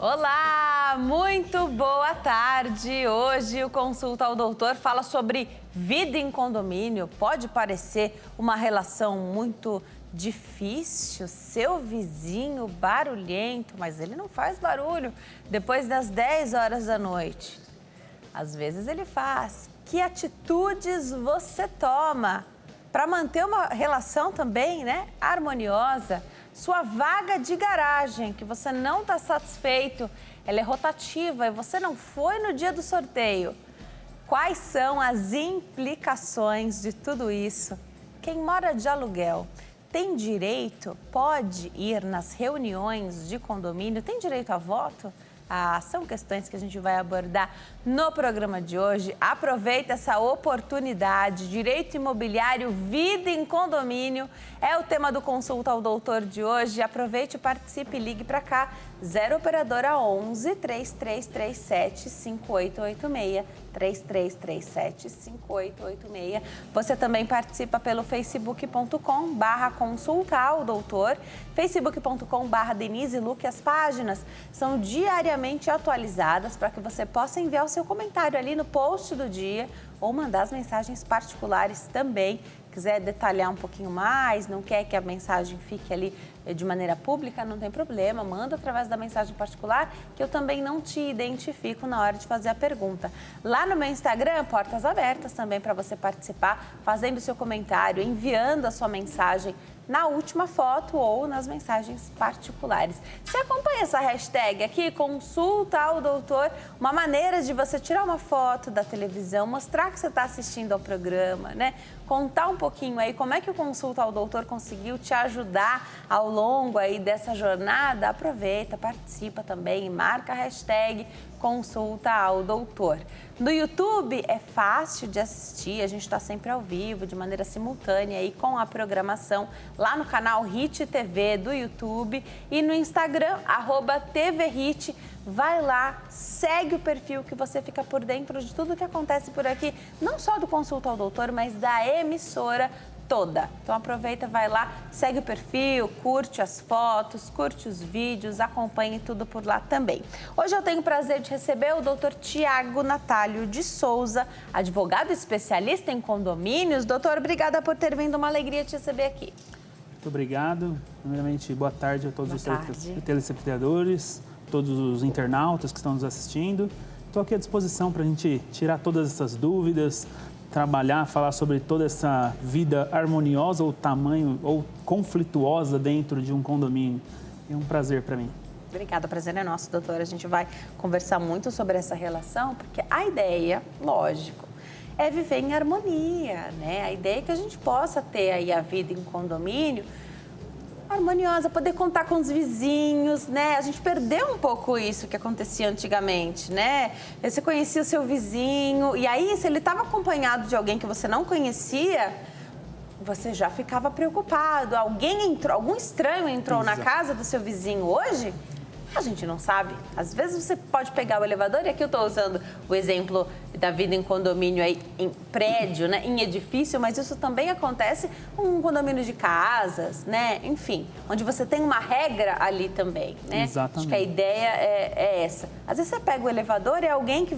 Olá, muito boa tarde. Hoje o Consulta ao Doutor fala sobre vida em condomínio. Pode parecer uma relação muito difícil, seu vizinho barulhento, mas ele não faz barulho depois das 10 horas da noite. Às vezes ele faz. Que atitudes você toma para manter uma relação também, harmoniosa? Sua vaga de garagem, que você não está satisfeito, ela é rotativa e você não foi no dia do sorteio. Quais são as implicações de tudo isso? Quem mora de aluguel tem direito, pode ir nas reuniões de condomínio, tem direito a voto? São questões que a gente vai abordar no programa de hoje. Aproveita essa oportunidade. Direito imobiliário, vida em condomínio é o tema do Consulta ao Doutor de hoje. Aproveite, participe e ligue para cá. 0 operadora 11 3337 5886 3337 5886. Você também participa pelo facebook.com/consulta ao doutor, facebook.com/Denise Luque. As páginas são diariamente atualizadas para que você possa enviar o seu comentário ali no post do dia ou mandar as mensagens particulares também. Quiser detalhar um pouquinho mais, não quer que a mensagem fique ali de maneira pública, não tem problema, manda através da mensagem particular, que eu também não te identifico na hora de fazer a pergunta. Lá no meu Instagram, portas abertas também para você participar, fazendo o seu comentário, enviando a sua mensagem na última foto ou nas mensagens particulares. Você acompanha essa hashtag aqui, Consulta ao Doutor, uma maneira de você tirar uma foto da televisão, mostrar que você está assistindo ao programa, Contar um pouquinho aí como é que o Consulta ao Doutor conseguiu te ajudar ao longo aí dessa jornada. Aproveita, participa também e marca a hashtag Consulta ao Doutor. No YouTube é fácil de assistir, a gente está sempre ao vivo, de maneira simultânea aí com a programação lá no canal Hit TV do YouTube e no Instagram, @TVHit. Vai lá, segue o perfil que você fica por dentro de tudo que acontece por aqui, não só do Consulta ao Doutor, mas da emissora toda. Então aproveita, vai lá, segue o perfil, curte as fotos, curte os vídeos, acompanhe tudo por lá também. Hoje eu tenho o prazer de receber o Dr. Tiago Natálio de Souza, advogado especialista em condomínios. Doutor, obrigada por ter vindo, uma alegria te receber aqui. Muito obrigado. Primeiramente, boa tarde a todos os telespectadores, todos os internautas que estão nos assistindo. Estou aqui à disposição para a gente tirar todas essas dúvidas, trabalhar, falar sobre toda essa vida harmoniosa ou tamanho ou conflituosa dentro de um condomínio. É um prazer para mim. Obrigada, o prazer é nosso, doutor. A gente vai conversar muito sobre essa relação, porque a ideia, lógico, é viver em harmonia, A ideia é que a gente possa ter aí a vida em condomínio harmoniosa, poder contar com os vizinhos, A gente perdeu um pouco isso que acontecia antigamente, Você conhecia o seu vizinho e aí, se ele estava acompanhado de alguém que você não conhecia, você já ficava preocupado. Algum estranho entrou na casa do seu vizinho hoje? A gente não sabe. Às vezes você pode pegar o elevador, e aqui eu estou usando o exemplo da vida em condomínio aí, em prédio, em edifício, mas isso também acontece com um condomínio de casas, Enfim, onde você tem uma regra ali também, Exatamente. Acho que a ideia é essa. Às vezes você pega o elevador e é alguém que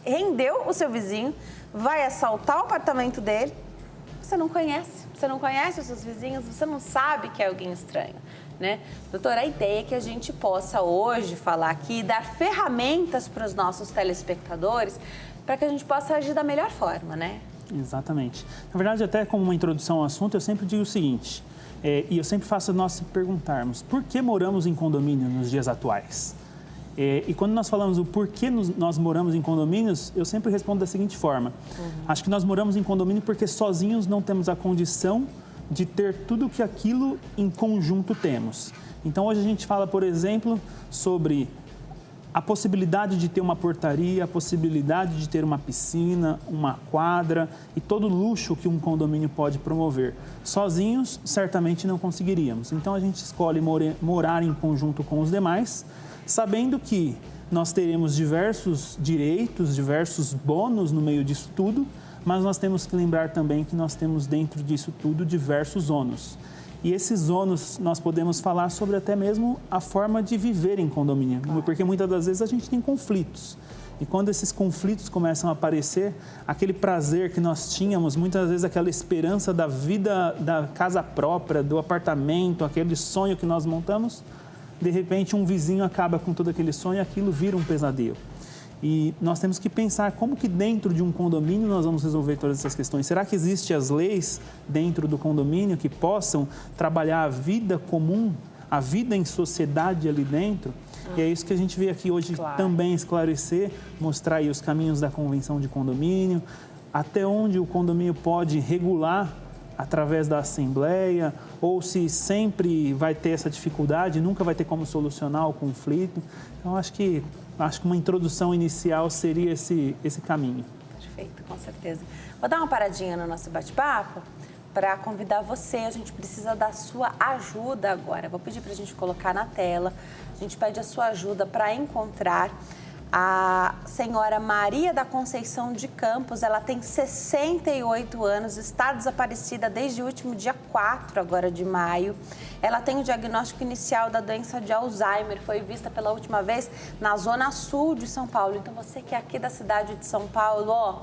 rendeu o seu vizinho, vai assaltar o apartamento dele, você não conhece os seus vizinhos, você não sabe que é alguém estranho. Doutora, a ideia é que a gente possa hoje falar aqui, dar ferramentas para os nossos telespectadores para que a gente possa agir da melhor forma, Exatamente. Na verdade, até como uma introdução ao assunto, eu sempre digo o seguinte, e eu sempre faço nós se perguntarmos, por que moramos em condomínio nos dias atuais? E quando nós falamos o porquê nós moramos em condomínios, eu sempre respondo da seguinte forma, acho que nós moramos em condomínio porque sozinhos não temos a condição de ter tudo que aquilo em conjunto temos. Então, hoje a gente fala, por exemplo, sobre a possibilidade de ter uma portaria, a possibilidade de ter uma piscina, uma quadra e todo o luxo que um condomínio pode promover. Sozinhos, certamente não conseguiríamos. Então, a gente escolhe morar em conjunto com os demais, sabendo que nós teremos diversos direitos, diversos bônus no meio disso tudo, mas nós temos que lembrar também que nós temos dentro disso tudo diversos ônus. E esses ônus, nós podemos falar sobre até mesmo a forma de viver em condomínio, porque muitas das vezes a gente tem conflitos. E quando esses conflitos começam a aparecer, aquele prazer que nós tínhamos, muitas vezes aquela esperança da vida, da casa própria, do apartamento, aquele sonho que nós montamos, de repente um vizinho acaba com todo aquele sonho e aquilo vira um pesadelo. E nós temos que pensar como que dentro de um condomínio nós vamos resolver todas essas questões. Será que existem as leis dentro do condomínio que possam trabalhar a vida comum, a vida em sociedade ali dentro? E é isso que a gente veio aqui hoje também esclarecer, mostrar aí os caminhos da convenção de condomínio, até onde o condomínio pode regular através da assembleia, ou se sempre vai ter essa dificuldade, nunca vai ter como solucionar o conflito. Então, acho que uma introdução inicial seria esse caminho. Perfeito, com certeza. Vou dar uma paradinha no nosso bate-papo para convidar você. A gente precisa da sua ajuda agora. Vou pedir para a gente colocar na tela. A gente pede a sua ajuda para encontrar a senhora Maria da Conceição de Campos. Ela tem 68 anos, está desaparecida desde o último dia 4 agora de maio. Ela tem o diagnóstico inicial da doença de Alzheimer, foi vista pela última vez na zona sul de São Paulo. Então você que é aqui da cidade de São Paulo,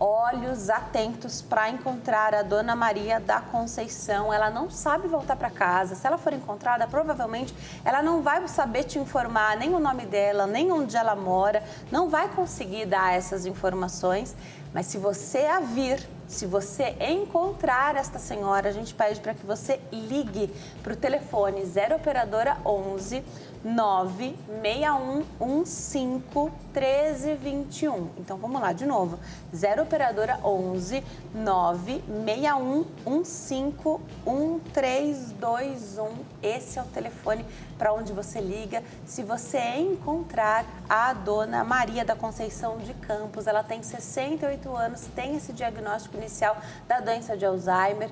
olhos atentos para encontrar a dona Maria da Conceição. Ela não sabe voltar para casa. Se ela for encontrada, provavelmente ela não vai saber te informar nem o nome dela, nem onde ela mora, não vai conseguir dar essas informações. Mas se você a vir, se você encontrar esta senhora, a gente pede para que você ligue para o telefone 0 operadora 11 96115 1321. Então vamos lá de novo. 0 operadora 11 96115 1321. Esse é o telefone para onde você liga. Se você encontrar a dona Maria da Conceição de Campos, ela tem 68 anos, tem esse diagnóstico inicial da doença de Alzheimer.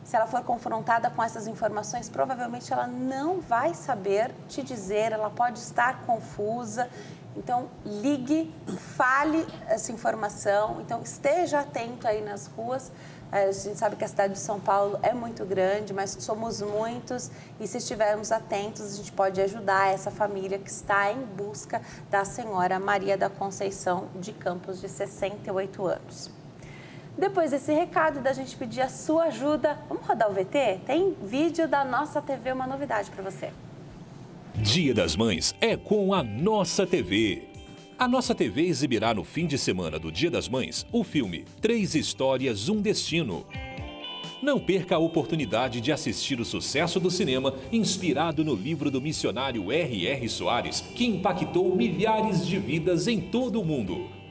Se ela for confrontada com essas informações, provavelmente ela não vai saber te dizer, ela pode estar confusa. Então, ligue, fale essa informação. Então, esteja atento aí nas ruas. A gente sabe que a cidade de São Paulo é muito grande, mas somos muitos. E se estivermos atentos, a gente pode ajudar essa família que está em busca da senhora Maria da Conceição de Campos, de 68 anos. Depois desse recado da gente pedir a sua ajuda, vamos rodar o VT? Tem vídeo da Nossa TV, uma novidade para você. Dia das Mães é com a Nossa TV. A Nossa TV exibirá no fim de semana do Dia das Mães o filme 3 Histórias, um Destino. Não perca a oportunidade de assistir o sucesso do cinema inspirado no livro do missionário R.R. Soares, que impactou milhares de vidas em todo o mundo.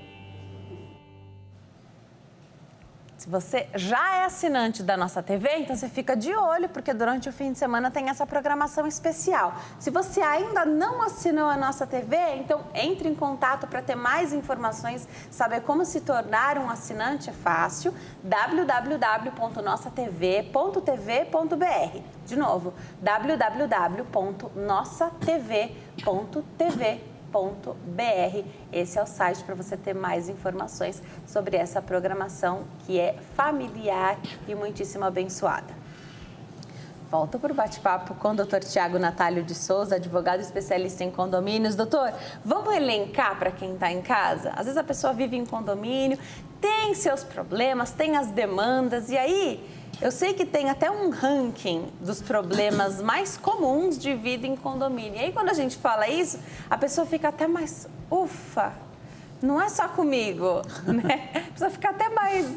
Se você já é assinante da Nossa TV, então você fica de olho, porque durante o fim de semana tem essa programação especial. Se você ainda não assinou a Nossa TV, então entre em contato para ter mais informações, saber como se tornar um assinante é fácil, www.nossatv.tv.br. De novo, www.nossatv.tv.br. Esse é o site para você ter mais informações sobre essa programação que é familiar e muitíssimo abençoada. Volto para o bate-papo com o Dr. Tiago Natálio de Souza, advogado especialista em condomínios. Doutor, vamos elencar para quem está em casa? Às vezes a pessoa vive em condomínio, tem seus problemas, tem as demandas e aí... Eu sei que tem até um ranking dos problemas mais comuns de vida em condomínio. E aí, quando a gente fala isso, a pessoa fica até mais, ufa, não é só comigo, né? A pessoa fica até mais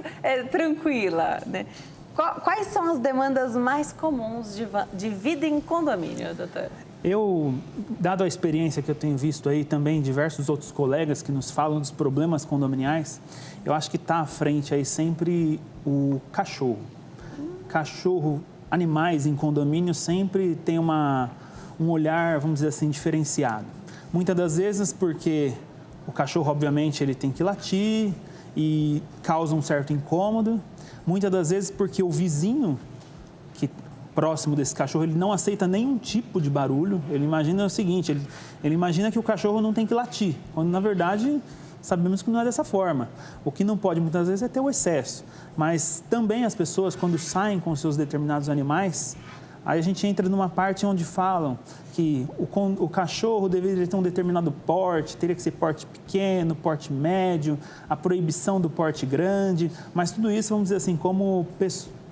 tranquila, né? Quais são as demandas mais comuns de vida em condomínio, doutor? Eu, dado a experiência que eu tenho visto aí também, diversos outros colegas que nos falam dos problemas condominiais, eu acho que está à frente aí sempre o cachorro. Cachorro, animais em condomínio sempre tem um olhar, vamos dizer assim, diferenciado. Muitas das vezes porque o cachorro, obviamente, ele tem que latir e causa um certo incômodo. Muitas das vezes porque o vizinho, que próximo desse cachorro, ele não aceita nenhum tipo de barulho. Ele imagina o seguinte, ele imagina que o cachorro não tem que latir, quando na verdade... Sabemos que não é dessa forma. O que não pode muitas vezes é ter o excesso. Mas também as pessoas, quando saem com seus determinados animais, Aí a gente entra numa parte onde falam que o cachorro deveria ter um determinado porte, teria que ser porte pequeno, porte médio, a proibição do porte grande, mas tudo isso, vamos dizer assim, como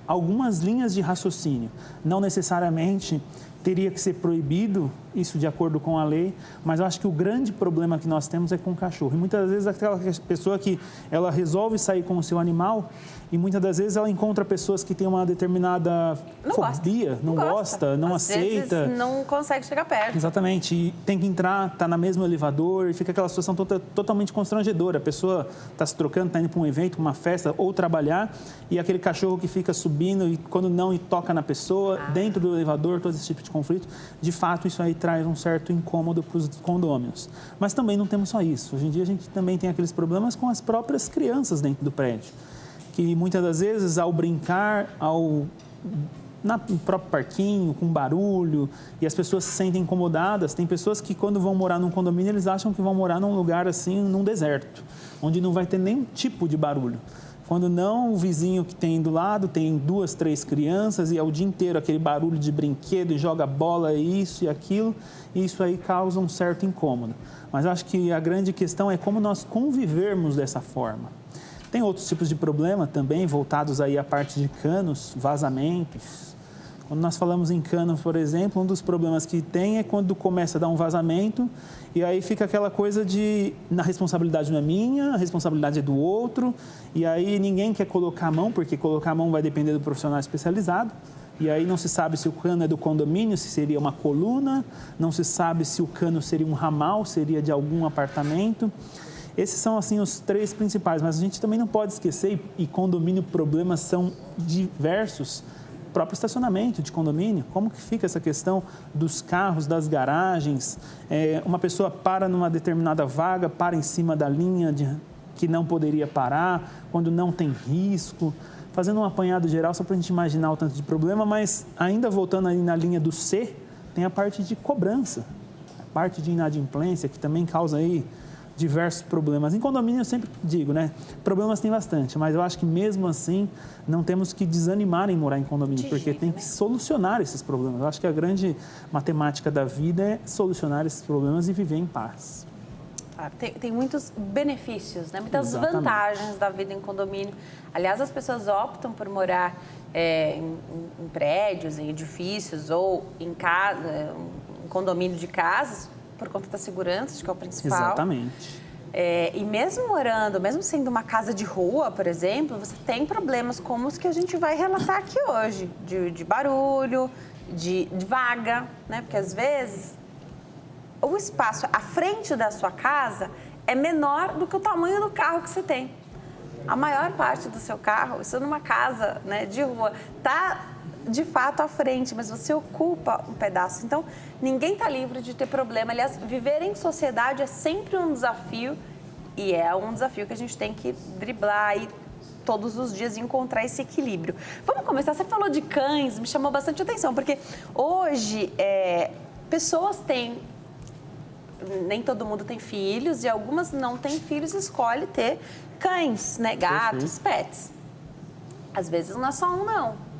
algumas linhas de raciocínio. Não necessariamente teria que ser proibido, isso de acordo com a lei, mas eu acho que o grande problema que nós temos é com o cachorro. E muitas vezes aquela pessoa que ela resolve sair com o seu animal e muitas das vezes ela encontra pessoas que têm uma determinada fobia, não gosta, não Às aceita. Vezes não consegue chegar perto. Exatamente, e tem que entrar, está no mesmo elevador e fica aquela situação totalmente constrangedora. A pessoa está se trocando, está indo para um evento, uma festa ou trabalhar e aquele cachorro que fica subindo e quando não e toca na pessoa, dentro do elevador, todo esse tipo de conflito. De fato, isso aí traz um certo incômodo para os condôminos. Mas também não temos só isso. Hoje em dia a gente também tem aqueles problemas com as próprias crianças dentro do prédio, que muitas das vezes ao brincar, no próprio parquinho, com barulho, e as pessoas se sentem incomodadas. Tem pessoas que quando vão morar num condomínio, eles acham que vão morar num lugar assim, num deserto, onde não vai ter nenhum tipo de barulho. Quando não, o vizinho que tem do lado tem 2, 3 crianças e é o dia inteiro aquele barulho de brinquedo e joga bola, isso e aquilo, e isso aí causa um certo incômodo. Mas eu acho que a grande questão é como nós convivermos dessa forma. Tem outros tipos de problema também, voltados aí à parte de canos, vazamentos. Quando nós falamos em canos, por exemplo, um dos problemas que tem é quando começa a dar um vazamento e aí fica aquela coisa de, a responsabilidade não é minha, a responsabilidade é do outro, e aí ninguém quer colocar a mão, porque colocar a mão vai depender do profissional especializado, e aí não se sabe se o cano é do condomínio, se seria uma coluna, não se sabe se o cano seria um ramal, seria de algum apartamento. Esses são, assim, os 3 principais, mas a gente também não pode esquecer, e condomínio problemas são diversos, o próprio estacionamento de condomínio, como que fica essa questão dos carros, das garagens, uma pessoa para numa determinada vaga, para em cima da linha que não poderia parar, quando não tem risco, fazendo um apanhado geral só para a gente imaginar o tanto de problema, mas ainda voltando aí na linha do C, tem a parte de cobrança, a parte de inadimplência, que também causa aí diversos problemas. Em condomínio eu sempre digo, né? Problemas tem bastante, mas eu acho que mesmo assim não temos que desanimar em morar em condomínio, porque tem que solucionar esses problemas. Eu acho que a grande matemática da vida é solucionar esses problemas e viver em paz. Tem muitos benefícios, né? Muitas Exatamente. vantagens da vida em condomínio. Aliás, as pessoas optam por morar em prédios, em edifícios ou em casa, em condomínio de casas, por conta da segurança, que é o principal. Exatamente. E mesmo morando, mesmo sendo uma casa de rua, por exemplo, você tem problemas como os que a gente vai relatar aqui hoje, de barulho, de vaga, né? Porque às vezes o espaço à frente da sua casa é menor do que o tamanho do carro que você tem. A maior parte do seu carro, isso numa casa, né, de rua, está de fato à frente, mas você ocupa um pedaço. Então, ninguém está livre de ter problema. Aliás, viver em sociedade é sempre um desafio e é um desafio que a gente tem que driblar aí todos os dias e encontrar esse equilíbrio. Vamos começar. Você falou de cães, me chamou bastante atenção, porque hoje pessoas têm, nem todo mundo tem filhos e algumas não têm filhos e escolhe ter cães, né, gatos, pets. Às vezes não é só um, não.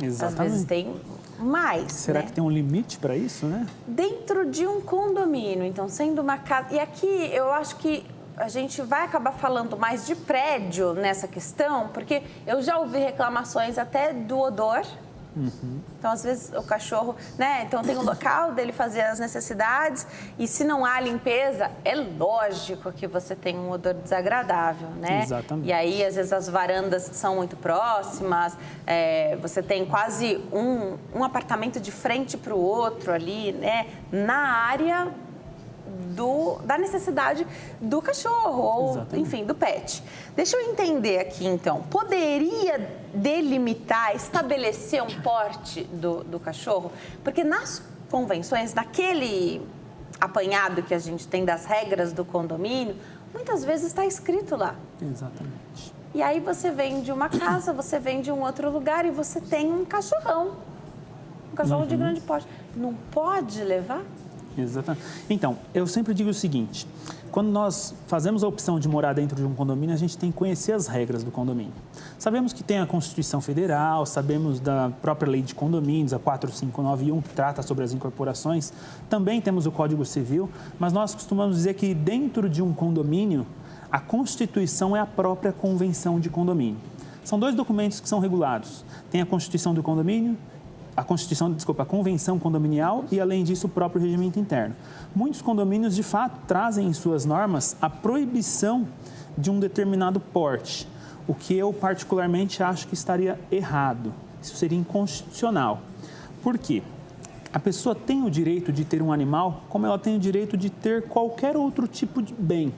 Exatamente. Às vezes tem mais. Será que tem um limite para isso, né? Dentro de um condomínio, então, sendo uma casa... E aqui eu acho que a gente vai acabar falando mais de prédio nessa questão, porque eu já ouvi reclamações até do odor. Então, às vezes, o cachorro, né? Então, tem o local dele fazer as necessidades e se não há limpeza, é lógico que você tem um odor desagradável, né? Exatamente. E aí, às vezes, as varandas são muito próximas, você tem quase um apartamento de frente para o outro ali, né? Na área da necessidade do cachorro ou, Exatamente. enfim, do pet. Deixa eu entender aqui, então. Poderia delimitar, estabelecer um porte do cachorro? Porque nas convenções, naquele apanhado que a gente tem das regras do condomínio, muitas vezes está escrito lá. Exatamente. E aí você vem de uma casa, você vem de um outro lugar e você tem um cachorrão. Um cachorro de grande porte. Não pode levar? Exatamente. Então, eu sempre digo o seguinte, quando nós fazemos a opção de morar dentro de um condomínio, a gente tem que conhecer as regras do condomínio. Sabemos que tem a Constituição Federal, sabemos da própria lei de condomínios, a 4591, que trata sobre as incorporações. Também temos o Código Civil, mas nós costumamos dizer que dentro de um condomínio, a Constituição é a própria Convenção de Condomínio. São dois documentos que são regulados. Tem a Constituição do condomínio, a Convenção Condominial e, além disso, o próprio regimento interno. Muitos condomínios, de fato, trazem em suas normas a proibição de um determinado porte, o que eu, particularmente, acho que estaria errado. Isso seria inconstitucional. Por quê? A pessoa tem o direito de ter um animal, como ela tem o direito de ter qualquer outro tipo de bem,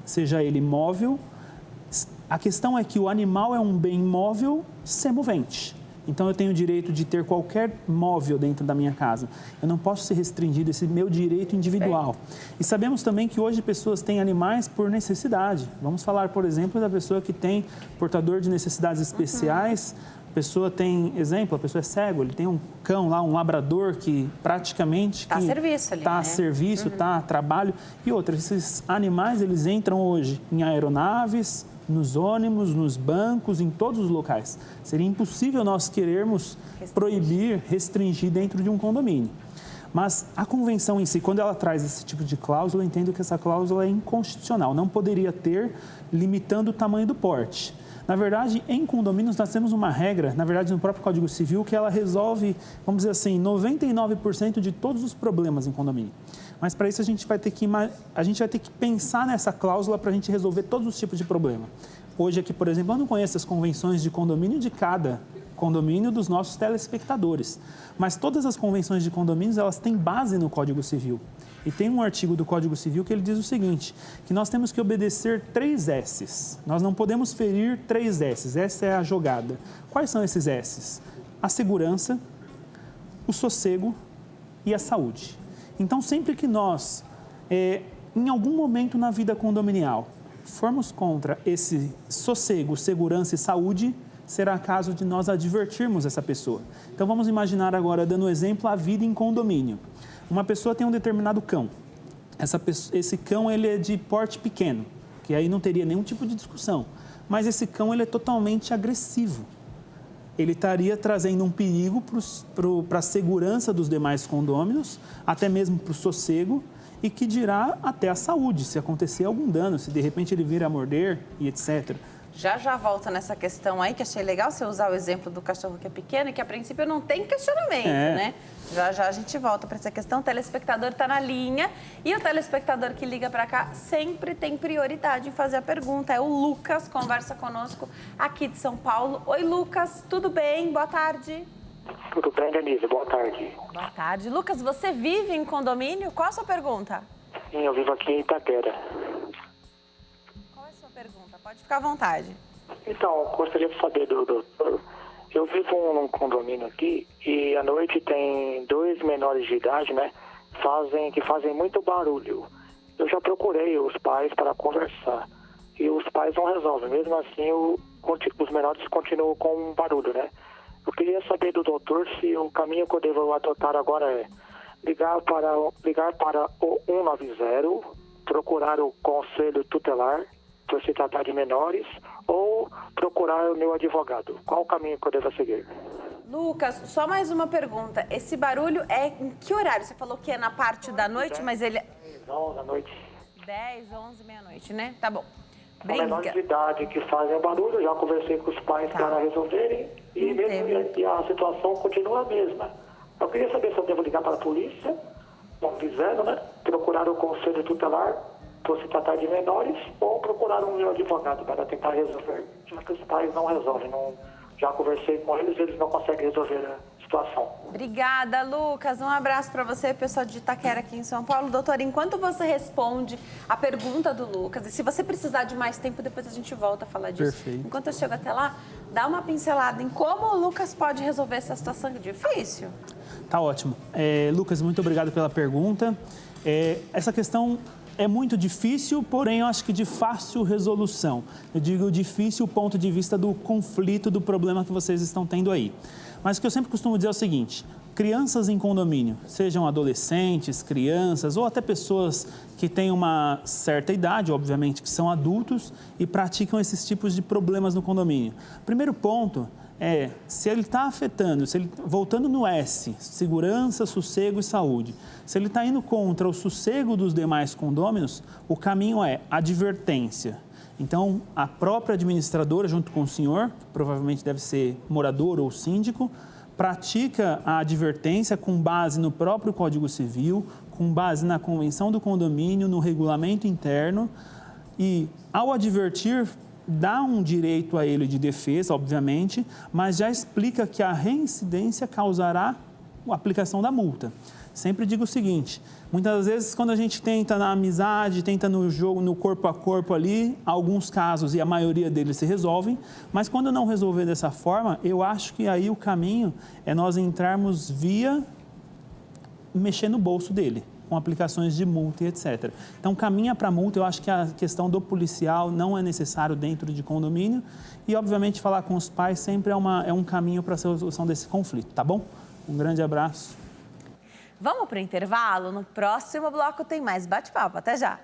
seja ele móvel. A questão é que o animal é um bem móvel semovente. Então, eu tenho o direito de ter qualquer móvel dentro da minha casa. Eu não posso ser restringido, esse meu direito individual. E sabemos também que hoje pessoas têm animais por necessidade. Vamos falar, por exemplo, da pessoa que tem portador de necessidades especiais. A pessoa tem, exemplo, a pessoa é cego, ele tem um cão lá, um labrador que praticamente... Está a serviço ali, Está a serviço, está a trabalho. E outros, esses animais, eles entram hoje em aeronaves, nos ônibus, nos bancos, em todos os locais. Seria impossível nós querermos proibir, restringir dentro de um condomínio. Mas a convenção em si, quando ela traz esse tipo de cláusula, eu entendo que essa cláusula é inconstitucional. Não poderia ter, limitando o tamanho do porte. Na verdade, em condomínios, nós temos uma regra, na verdade, no próprio Código Civil, que ela resolve, vamos dizer assim, 99% de todos os problemas em condomínio. Mas para isso a gente vai ter que pensar nessa cláusula para a gente resolver todos os tipos de problema. Hoje aqui, por exemplo, eu não conheço as convenções de condomínio de cada condomínio dos nossos telespectadores. Mas todas as convenções de condomínios, elas têm base no Código Civil. E tem um artigo do Código Civil que ele diz o seguinte, que nós temos que obedecer 3 S's. Nós não podemos ferir 3 S's. Essa é a jogada. Quais são esses S's? A segurança, o sossego e a saúde. Então, sempre que nós, em algum momento na vida condominial, formos contra esse sossego, segurança e saúde, será caso de nós advertirmos essa pessoa. Então, vamos imaginar agora, dando exemplo, a vida em condomínio. Uma pessoa tem um determinado cão. Esse cão ele é de porte pequeno, que aí não teria nenhum tipo de discussão. Mas esse cão ele é totalmente agressivo. Ele estaria trazendo um perigo para a segurança dos demais condôminos, até mesmo para o sossego, e que dirá até a saúde, se acontecer algum dano, se de repente ele vir a morder e etc. Já volta nessa questão aí, que achei legal você usar o exemplo do cachorro que é pequeno e que a princípio não tem questionamento, né? Já a gente volta para essa questão. O telespectador está na linha e o telespectador que liga para cá sempre tem prioridade em fazer a pergunta. É o Lucas, conversa conosco aqui de São Paulo. Oi, Lucas, tudo bem? Boa tarde. Tudo bem, Denise? Boa tarde. Boa tarde. Lucas, você vive em condomínio? Qual a sua pergunta? Sim, eu vivo aqui em Itaquera. Qual é a sua pergunta? Pode ficar à vontade. Então, gostaria de saber do doutor. Eu vivo num condomínio aqui e à noite tem 2 menores de idade, né? Que fazem muito barulho. Eu já procurei os pais para conversar e os pais não resolvem. Mesmo assim, os menores continuam com barulho, né? Eu queria saber do doutor se o caminho que eu devo adotar agora é ligar para o 190, procurar o conselho tutelar, por se tratar de menores, ou procurar o meu advogado. Qual o caminho que eu devo seguir? Lucas, só mais uma pergunta. Esse barulho é em que horário? Você falou que é na parte da noite, mas ele... 11 da noite. 10, 11, meia-noite, né? Tá bom. São menores de idade que fazem barulho, já conversei com os pais para resolverem e mesmo a situação continua a mesma. Eu queria saber se eu devo ligar para a polícia, 190, né? Procurar o conselho tutelar, por se tratar de menores, ou procurar um meu advogado para tentar resolver. Já que os pais não resolvem, já conversei com eles não conseguem resolver a situação. Obrigada, Lucas. Um abraço para você, pessoal de Itaquera aqui em São Paulo. Doutor, enquanto você responde a pergunta do Lucas, e se você precisar de mais tempo, depois a gente volta a falar disso. Perfeito. Enquanto eu chego até lá, dá uma pincelada em como o Lucas pode resolver essa situação difícil. Tá ótimo. Lucas, muito obrigado pela pergunta. Essa questão é muito difícil, porém eu acho que de fácil resolução. Eu digo difícil do ponto de vista do conflito, do problema que vocês estão tendo aí. Mas o que eu sempre costumo dizer é o seguinte: crianças em condomínio, sejam adolescentes, crianças ou até pessoas que têm uma certa idade, obviamente, que são adultos e praticam esses tipos de problemas no condomínio. Primeiro ponto é, se ele está afetando, voltando no S, segurança, sossego e saúde, se ele está indo contra o sossego dos demais condôminos, o caminho é advertência. Então, a própria administradora, junto com o senhor, que provavelmente deve ser morador ou síndico, pratica a advertência com base no próprio Código Civil, com base na convenção do condomínio, no regulamento interno e, ao advertir, dá um direito a ele de defesa, obviamente, mas já explica que a reincidência causará a aplicação da multa. Sempre digo o seguinte: muitas vezes quando a gente tenta na amizade, tenta no jogo, no corpo a corpo ali, alguns casos e a maioria deles se resolvem, mas quando não resolver dessa forma, eu acho que aí o caminho é nós entrarmos via mexer no bolso dele, com aplicações de multa e etc. Então, caminha para multa. Eu acho que a questão do policial não é necessário dentro de condomínio e, obviamente, falar com os pais sempre é um caminho para a solução desse conflito, tá bom? Um grande abraço. Vamos para o intervalo? No próximo bloco tem mais bate-papo. Até já!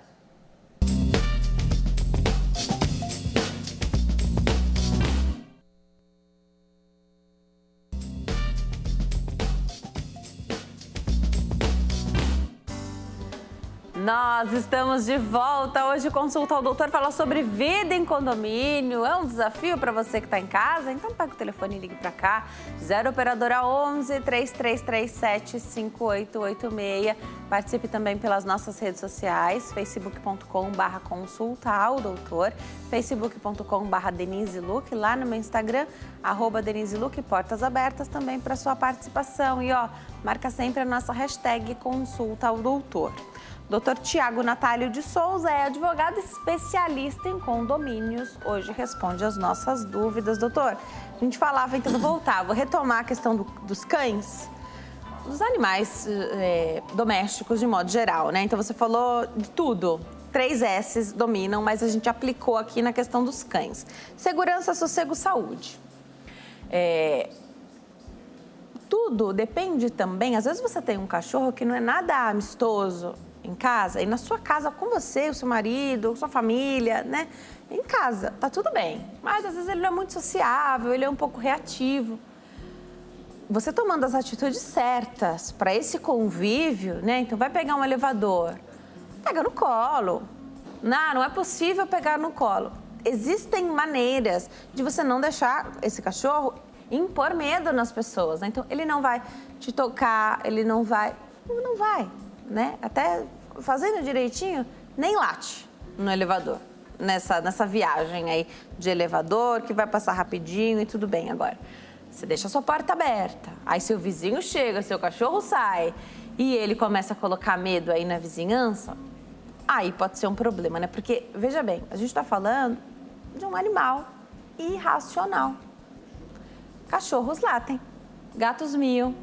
Nós estamos de volta. Hoje Consulta ao Doutor fala sobre vida em condomínio. É um desafio para você que está em casa? Então pega o telefone e ligue para cá. 0 operadora 11 3337 5886. Participe também pelas nossas redes sociais, facebook.com/consulta ao doutor, facebook.com/Denise Luque, lá no meu Instagram, @Denise Luque, portas abertas também para sua participação. E marca sempre a nossa hashtag Consulta ao Doutor. Dr. Tiago Natálio de Souza é advogado especialista em condomínios. Hoje responde as nossas dúvidas. Doutor, a gente falava, então vou retomar a questão dos cães, dos animais domésticos de modo geral, né? Então você falou de tudo. 3 S's dominam, mas a gente aplicou aqui na questão dos cães. Segurança, sossego, saúde. Tudo depende também, às vezes você tem um cachorro que não é nada amistoso em casa, e na sua casa com você, o seu marido, sua família, né? Em casa, tá tudo bem. Mas às vezes ele não é muito sociável, ele é um pouco reativo. Você tomando as atitudes certas para esse convívio, né? Então vai pegar um elevador, pega no colo. Não é possível pegar no colo. Existem maneiras de você não deixar esse cachorro impor medo nas pessoas, né? Então ele não vai te tocar, ele não vai, né? Até fazendo direitinho, nem late no elevador, nessa viagem aí de elevador, que vai passar rapidinho e tudo bem. Agora, você deixa a sua porta aberta, aí seu vizinho chega, seu cachorro sai e ele começa a colocar medo aí na vizinhança, aí pode ser um problema, né? Porque, veja bem, a gente está falando de um animal irracional. Cachorros latem, gatos miam,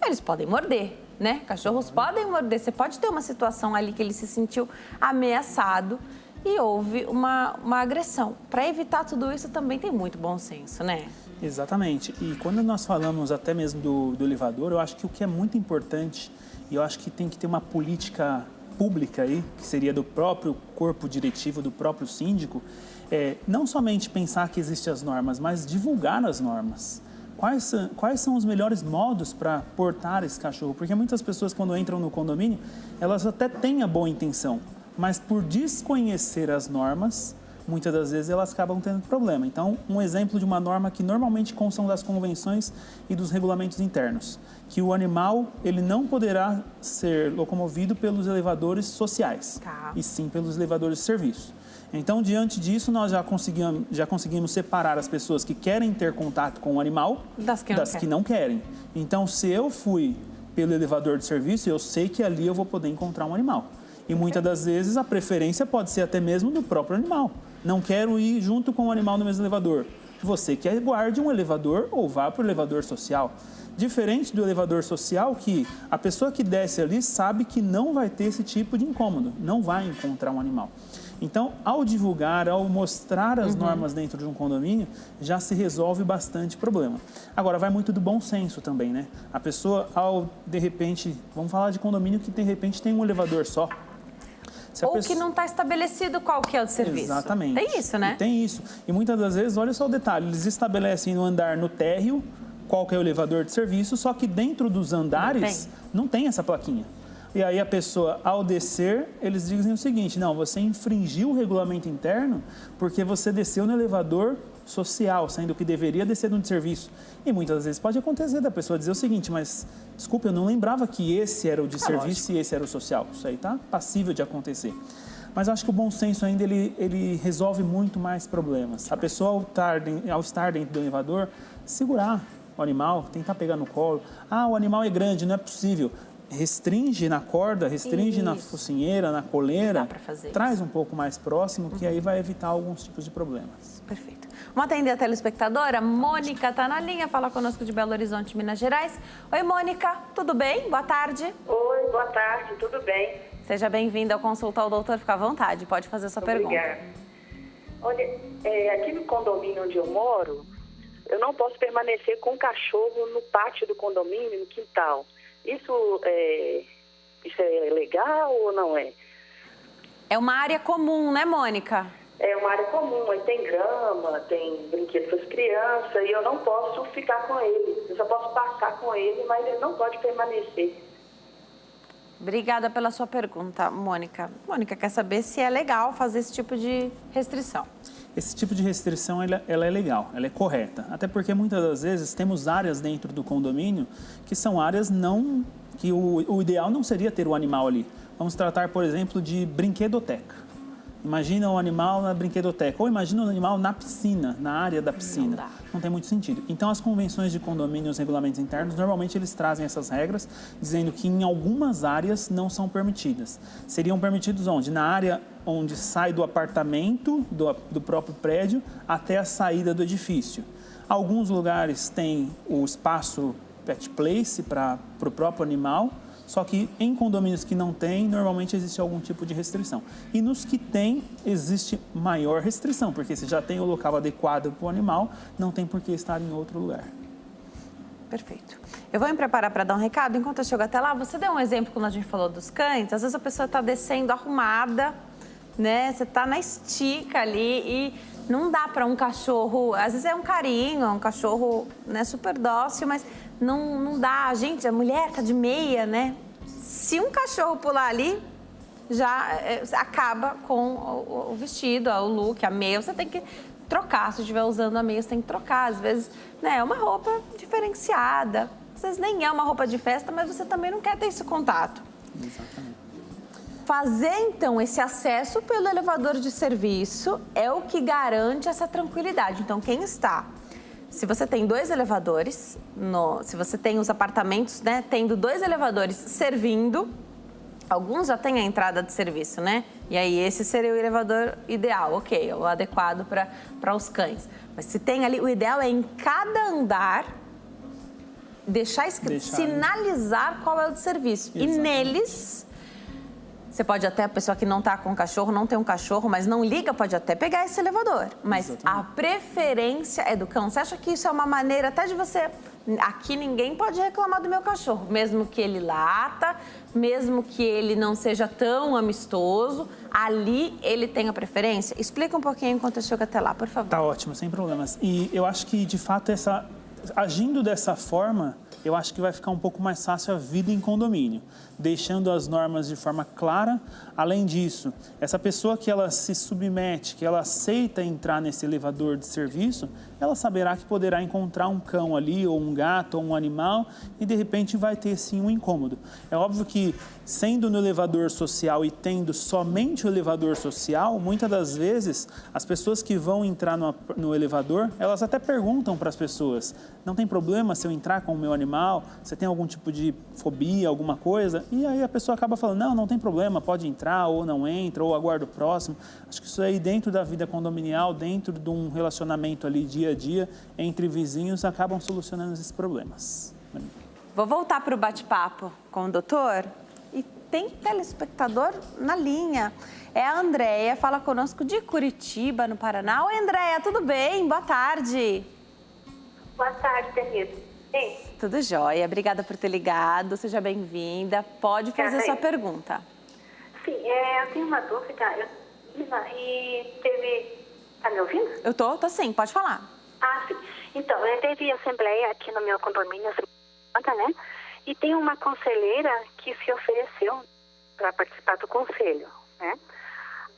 eles podem morder, né? Cachorros podem morder. Você pode ter uma situação ali que ele se sentiu ameaçado e houve uma agressão. Para evitar tudo isso também tem muito bom senso, né? Exatamente. E quando nós falamos até mesmo do elevador, eu acho que o que é muito importante, e eu acho que tem que ter uma política pública aí, que seria do próprio corpo diretivo, do próprio síndico, não somente pensar que existem as normas, mas divulgar as normas. Quais são os melhores modos para portar esse cachorro? Porque muitas pessoas, quando entram no condomínio, elas até têm a boa intenção, mas por desconhecer as normas, muitas das vezes elas acabam tendo problema. Então, um exemplo de uma norma que normalmente constam das convenções e dos regulamentos internos, que o animal ele não poderá ser locomovido pelos elevadores sociais, e sim pelos elevadores de serviço. Então, diante disso, nós já conseguimos separar as pessoas que querem ter contato com o animal das que não querem. Então, se eu fui pelo elevador de serviço, eu sei que ali eu vou poder encontrar um animal. E muitas das vezes a preferência pode ser até mesmo do próprio animal. Não quero ir junto com o animal no mesmo elevador. Você quer guarde um elevador ou vá para o elevador social. Diferente do elevador social, que a pessoa que desce ali sabe que não vai ter esse tipo de incômodo, não vai encontrar um animal. Então, ao divulgar, ao mostrar as normas dentro de um condomínio, já se resolve bastante problema. Agora, vai muito do bom senso também, né? A pessoa, de repente, vamos falar de condomínio que de repente tem um elevador só. Ou que não está estabelecido qual que é o serviço. Exatamente. Tem isso, né? Tem isso. E muitas das vezes, olha só o detalhe, eles estabelecem no andar no térreo qual que é o elevador de serviço, só que dentro dos andares não tem essa plaquinha. E aí a pessoa, ao descer, eles dizem o seguinte, não, você infringiu o regulamento interno porque você desceu no elevador social, sendo que deveria descer no de serviço. E muitas vezes pode acontecer da pessoa dizer o seguinte, mas, desculpe, eu não lembrava que esse era o de serviço lógico. E esse era o social. Isso aí está passível de acontecer. Mas eu acho que o bom senso ainda, ele resolve muito mais problemas. A pessoa, ao estar dentro do elevador, segurar o animal, tentar pegar no colo. Ah, o animal é grande, não é possível. Restringe na corda, restringe na focinheira, na coleira, traz um pouco mais próximo, que aí vai evitar alguns tipos de problemas. Perfeito. Vamos atender a telespectadora. Mônica está na linha, fala conosco de Belo Horizonte, Minas Gerais. Oi, Mônica, tudo bem? Boa tarde. Oi, boa tarde, tudo bem? Seja bem-vinda ao Consulta ao Doutor, fica à vontade, pode fazer sua pergunta. Obrigada. Olha, aqui no condomínio onde eu moro, eu não posso permanecer com o cachorro no pátio do condomínio, no quintal. Isso é legal ou não é? É uma área comum, né, Mônica? É uma área comum, aí tem grama, tem brinquedos para as crianças e eu não posso ficar com ele. Eu só posso passar com ele, mas ele não pode permanecer. Obrigada pela sua pergunta, Mônica. Mônica, quer saber se é legal fazer esse tipo de restrição? Esse tipo de restrição, ela é legal, ela é correta. Até porque, muitas das vezes, temos áreas dentro do condomínio que são áreas que o ideal não seria ter o animal ali. Vamos tratar, por exemplo, de brinquedoteca. Imagina o animal na brinquedoteca, ou imagina o animal na piscina, na área da piscina. Não tem muito sentido. Então, as convenções de condomínio e os regulamentos internos, normalmente eles trazem essas regras, dizendo que em algumas áreas não são permitidas. Seriam permitidos onde? Na área onde sai do apartamento, do próprio prédio, até a saída do edifício. Alguns lugares têm o espaço pet place para o próprio animal, só que em condomínios que não tem, normalmente existe algum tipo de restrição. E nos que tem, existe maior restrição, porque se já tem o local adequado para o animal, não tem por que estar em outro lugar. Perfeito. Eu vou me preparar para dar um recado. Enquanto eu chego até lá, você deu um exemplo quando a gente falou dos cães. Às vezes a pessoa está descendo arrumada, né? Você está na estica ali e não dá para um cachorro... Às vezes é um carinho, é um cachorro, né, super dócil, mas... Não dá, a mulher tá de meia, né? Se um cachorro pular ali, já acaba com o vestido, o look, a meia. Você tem que trocar, se estiver usando a meia, você tem que trocar. Às vezes, né, é uma roupa diferenciada. Às vezes nem é uma roupa de festa, mas você também não quer ter esse contato. Exatamente. Fazer, então, esse acesso pelo elevador de serviço é o que garante essa tranquilidade. Então, quem está... Se você tem 2 elevadores, se você tem os apartamentos, né, tendo 2 elevadores servindo, alguns já têm a entrada de serviço, né? E aí esse seria o elevador ideal, ok, o adequado para os cães. Mas se tem ali, o ideal é em cada andar deixar escrito, sinalizar qual é o de serviço. Exatamente. E neles... Você pode até, a pessoa que não está com cachorro, não tem um cachorro, mas não liga, pode até pegar esse elevador. Mas a preferência é do cão. Você acha que isso é uma maneira até de você... Aqui ninguém pode reclamar do meu cachorro, mesmo que ele lata, mesmo que ele não seja tão amistoso, ali ele tem a preferência? Explica um pouquinho enquanto eu chego até lá, por favor. Tá ótimo, sem problemas. E eu acho que, de fato, agindo dessa forma, eu acho que vai ficar um pouco mais fácil a vida em condomínio, deixando as normas de forma clara. Além disso, essa pessoa que ela se submete, que ela aceita entrar nesse elevador de serviço, ela saberá que poderá encontrar um cão ali, ou um gato, ou um animal, e de repente vai ter sim um incômodo. É óbvio que, sendo no elevador social e tendo somente o elevador social, muitas das vezes as pessoas que vão entrar no elevador, elas até perguntam para as pessoas: não tem problema se eu entrar com o meu animal? Você tem algum tipo de fobia, alguma coisa? E aí a pessoa acaba falando: não tem problema, pode entrar, ou não entra, ou aguarda o próximo. Acho que isso aí, dentro da vida condominial, dentro de um relacionamento ali dia a dia, entre vizinhos, acabam solucionando esses problemas. Vou voltar para o bate-papo com o doutor. E tem telespectador na linha. É a Andréia, fala conosco de Curitiba, no Paraná. Oi, Andréia, tudo bem? Boa tarde. Boa tarde, Denise. Sim. Tudo jóia. Obrigada por ter ligado. Seja bem-vinda. Pode fazer sua pergunta. Sim, eu tenho uma dúvida. E teve... Tá me ouvindo? Eu tô sim. Pode falar. Ah, sim. Então, teve assembleia aqui no meu condomínio, né? E tem uma conselheira que se ofereceu para participar do conselho, né?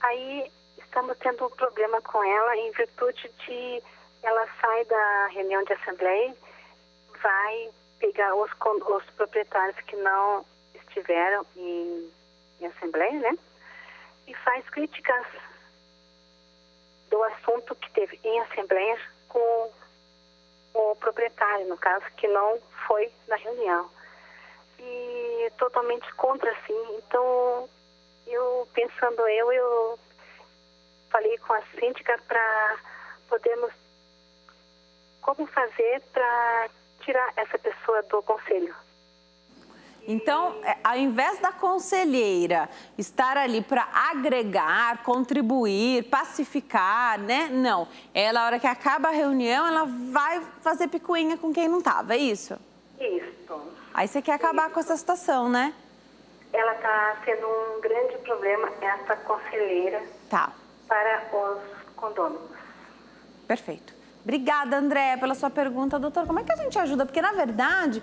Aí estamos tendo um problema com ela em virtude de ela sai da reunião de assembleia, vai pegar os proprietários que não estiveram em assembleia, né? E faz críticas do assunto que teve em assembleia com o proprietário, no caso, que não foi na reunião. E totalmente contra, sim. Então, eu falei com a síndica para podermos... Como fazer para tirar essa pessoa do conselho? Então, ao invés da conselheira estar ali para agregar, contribuir, pacificar, né? Não. Ela, na hora que acaba a reunião, ela vai fazer picuinha com quem não estava, é isso? Isso. Aí você quer acabar com essa situação, né? Ela está sendo um grande problema, essa conselheira, para os condôminos. Perfeito. Obrigada, Andréia, pela sua pergunta. Doutor, como é que a gente ajuda? Porque, na verdade,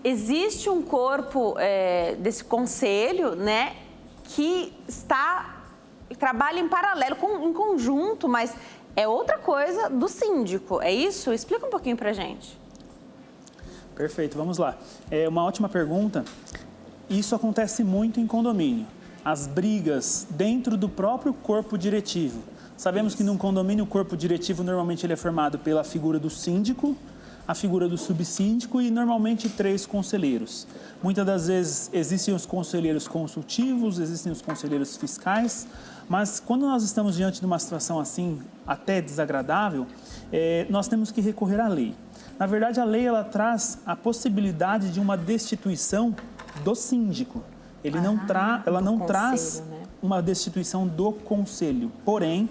existe um corpo desse conselho, né, que trabalha em paralelo, em conjunto, mas é outra coisa do síndico, é isso? Explica um pouquinho pra gente. Perfeito, vamos lá. É uma ótima pergunta. Isso acontece muito em condomínio. As brigas dentro do próprio corpo diretivo. Sabemos que num condomínio o corpo diretivo normalmente ele é formado pela figura do síndico, a figura do subsíndico e normalmente 3 conselheiros. Muitas das vezes existem os conselheiros consultivos, existem os conselheiros fiscais, mas quando nós estamos diante de uma situação assim, até desagradável, nós temos que recorrer à lei. Na verdade, a lei ela traz a possibilidade de uma destituição do síndico. Ela não traz, né, uma destituição do conselho. Porém,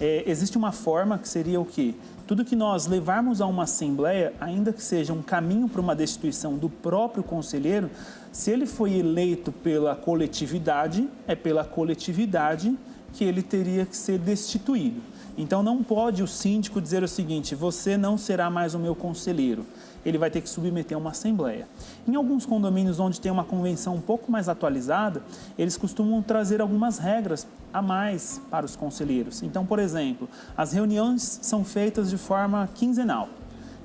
existe uma forma que seria o quê? Tudo que nós levarmos a uma assembleia, ainda que seja um caminho para uma destituição do próprio conselheiro, se ele foi eleito pela coletividade, é pela coletividade que ele teria que ser destituído. Então, não pode o síndico dizer o seguinte: você não será mais o meu conselheiro. Ele vai ter que submeter a uma assembleia. Em alguns condomínios onde tem uma convenção um pouco mais atualizada, eles costumam trazer algumas regras a mais para os conselheiros. Então, por exemplo, as reuniões são feitas de forma quinzenal.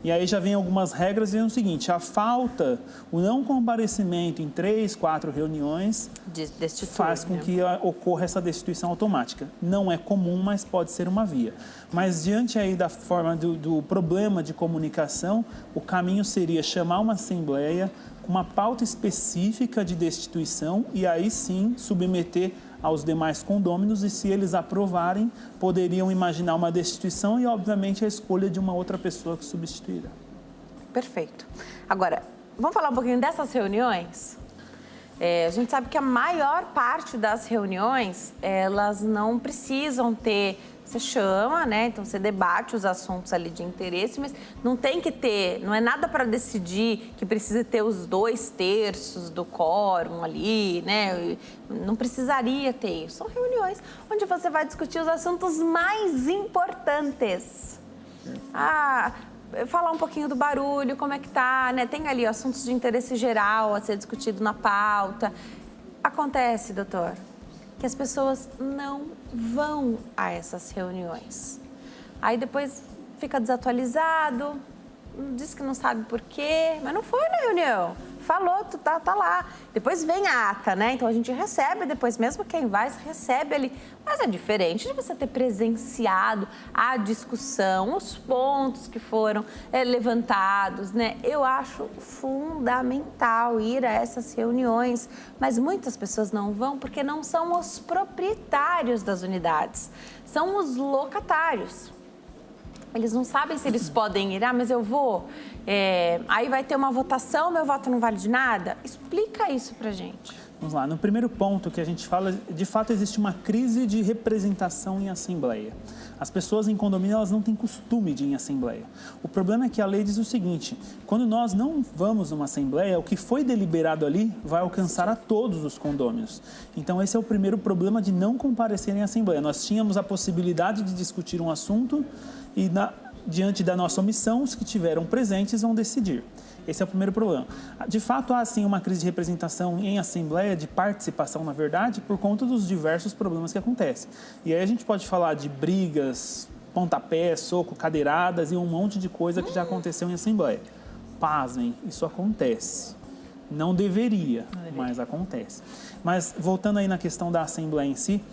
E aí já vem algumas regras dizendo o seguinte: a falta, o não comparecimento em 3, 4 reuniões faz com que ocorra essa destituição automática. Não é comum, mas pode ser uma via. Mas diante aí da forma do problema de comunicação, o caminho seria chamar uma assembleia com uma pauta específica de destituição e aí sim submeter aos demais condôminos e, se eles aprovarem, poderiam imaginar uma destituição e, obviamente, a escolha de uma outra pessoa que substituirá. Perfeito. Agora, vamos falar um pouquinho dessas reuniões? A gente sabe que a maior parte das reuniões, elas não precisam ter... Você chama, né? Então você debate os assuntos ali de interesse, mas não tem que ter, não é nada para decidir que precisa ter os 2/3 do quórum ali, né? Não precisaria ter isso. São reuniões onde você vai discutir os assuntos mais importantes. Falar um pouquinho do barulho, como é que tá, né? Tem ali assuntos de interesse geral a ser discutido na pauta. Acontece, doutor, que as pessoas não vão a essas reuniões. Aí depois fica desatualizado, diz que não sabe por quê, mas não foi na reunião. Falou, tu tá lá. Depois vem a ata, né? Então a gente recebe depois, mesmo quem vai, recebe ali. Mas é diferente de você ter presenciado a discussão, os pontos que foram levantados, né? Eu acho fundamental ir a essas reuniões, mas muitas pessoas não vão porque não são os proprietários das unidades, são os locatários. Eles não sabem se eles podem ir, mas eu vou, aí vai ter uma votação, meu voto não vale de nada. Explica isso pra gente. Vamos lá, no primeiro ponto que a gente fala, de fato existe uma crise de representação em assembleia. As pessoas em condomínio, elas não têm costume de ir em assembleia. O problema é que a lei diz o seguinte, quando nós não vamos numa assembleia, o que foi deliberado ali vai alcançar a todos os condôminos. Então esse é o primeiro problema de não comparecer em assembleia. Nós tínhamos a possibilidade de discutir um assunto e diante da nossa omissão, os que tiveram presentes vão decidir. Esse é o primeiro problema. De fato, há sim uma crise de representação em assembleia, de participação, na verdade, por conta dos diversos problemas que acontecem. E aí a gente pode falar de brigas, pontapé, soco, cadeiradas e um monte de coisa que já aconteceu em assembleia. Pasmem, isso acontece. Não deveria, mas acontece. Mas voltando aí na questão da assembleia em si,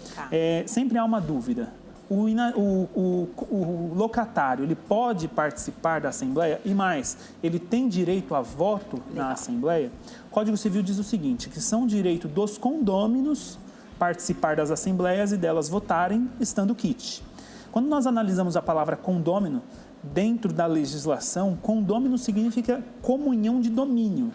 sempre há uma dúvida. O locatário, ele pode participar da Assembleia e mais, ele tem direito a voto na Assembleia? O Código Civil diz o seguinte, que são direito dos condôminos participar das Assembleias e delas votarem, estando quite. Quando nós analisamos a palavra condômino, dentro da legislação, condômino significa comunhão de domínio.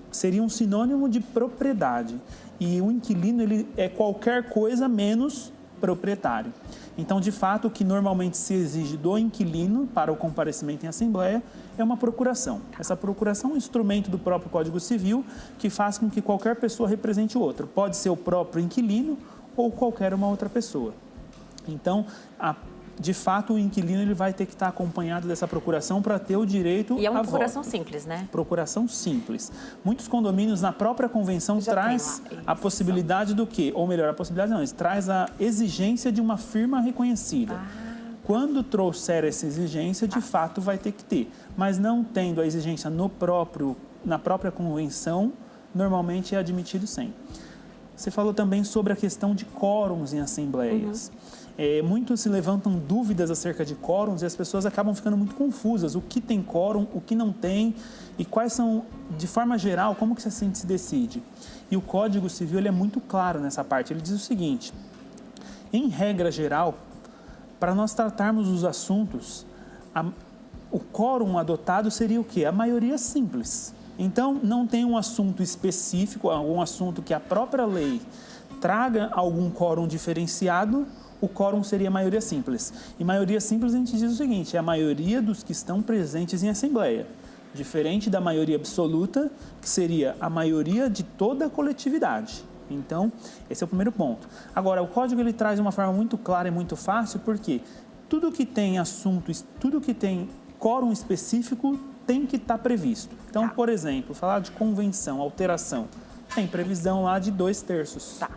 Seria um sinônimo de propriedade. E o inquilino, ele é qualquer coisa menos proprietário. Então, de fato, o que normalmente se exige do inquilino para o comparecimento em assembleia é uma procuração. Essa procuração é um instrumento do próprio Código Civil que faz com que qualquer pessoa represente o outro. Pode ser o próprio inquilino ou qualquer uma outra pessoa. Então, de fato, o inquilino ele vai ter que estar acompanhado dessa procuração para ter o direito a voto. E é uma procuração simples, né? Procuração simples. Muitos condomínios, na própria convenção, traz a possibilidade do quê? Ou melhor, a possibilidade não, traz a exigência de uma firma reconhecida. Quando trouxer essa exigência, de fato, vai ter que ter. Mas não tendo a exigência na própria convenção, normalmente é admitido sem. Você falou também sobre a questão de quórums em assembleias. Muitos se levantam dúvidas acerca de quórums e as pessoas acabam ficando muito confusas. O que tem quórum, o que não tem e quais são, de forma geral, como que se decide. E o Código Civil ele é muito claro nessa parte. Ele diz o seguinte, em regra geral, para nós tratarmos os assuntos, o quórum adotado seria o quê? A maioria simples. Então, não tem um assunto específico, algum assunto que a própria lei traga algum quórum diferenciado, o quórum seria a maioria simples. E maioria simples a gente diz o seguinte, é a maioria dos que estão presentes em assembleia. Diferente da maioria absoluta, que seria a maioria de toda a coletividade. Então, esse é o primeiro ponto. Agora, o Código ele traz de uma forma muito clara e muito fácil, porque tudo que tem assunto, tudo que tem quórum específico tem que estar previsto. Então, por exemplo, falar de convenção, alteração, tem previsão lá de 2/3. Tá.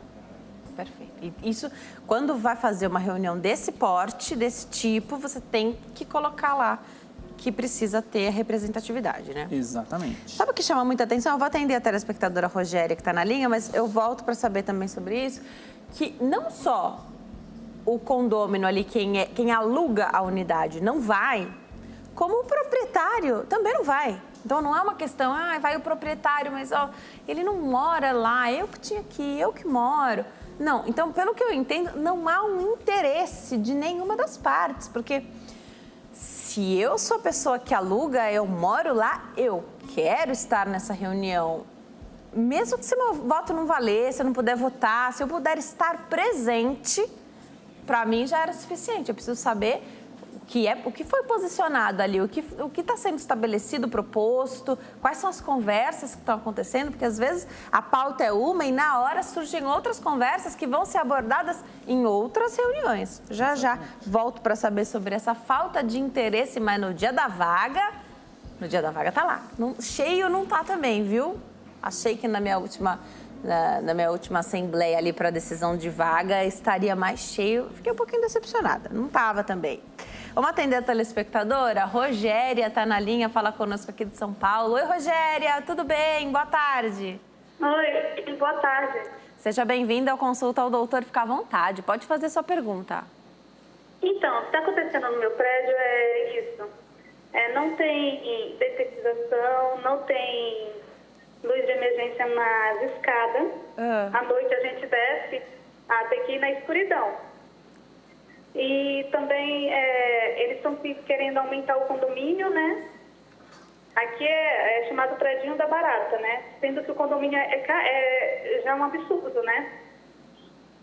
Perfeito. E isso, quando vai fazer uma reunião desse porte, desse tipo, você tem que colocar lá que precisa ter a representatividade, né? Exatamente. Sabe o que chama muita atenção? Eu vou atender a telespectadora Rogéria, que está na linha, mas eu volto para saber também sobre isso, que não só o condômino ali, quem aluga a unidade, não vai, como o proprietário também não vai. Então, não é uma questão, vai o proprietário, mas ele não mora lá, eu que tinha aqui, eu que moro. Não, então, pelo que eu entendo, não há um interesse de nenhuma das partes, porque se eu sou a pessoa que aluga, eu moro lá, eu quero estar nessa reunião. Mesmo que se meu voto não valer, se eu não puder votar, se eu puder estar presente, para mim já era suficiente. Eu preciso saber o que foi posicionado ali, o que está sendo estabelecido, proposto, quais são as conversas que estão acontecendo, porque às vezes a pauta é uma e na hora surgem outras conversas que vão ser abordadas em outras reuniões. Já volto para saber sobre essa falta de interesse, mas no dia da vaga tá lá. Cheio não tá também, viu? Achei que na minha última assembleia ali para decisão de vaga estaria mais cheio. Fiquei um pouquinho decepcionada, não estava também. Vamos atender a telespectadora? A Rogéria está na linha, fala conosco aqui de São Paulo. Oi, Rogéria, tudo bem? Boa tarde. Oi, boa tarde. Seja bem-vinda ao Consulta ao Doutor, fica à vontade. Pode fazer sua pergunta. Então, o que está acontecendo no meu prédio é isso. Não tem detetização, não tem luz de emergência nas escadas. À noite a gente desce até que ir na escuridão. E também eles estão querendo aumentar o condomínio, né? Aqui é chamado Predinho da Barata, né? Sendo que o condomínio já é um absurdo, né?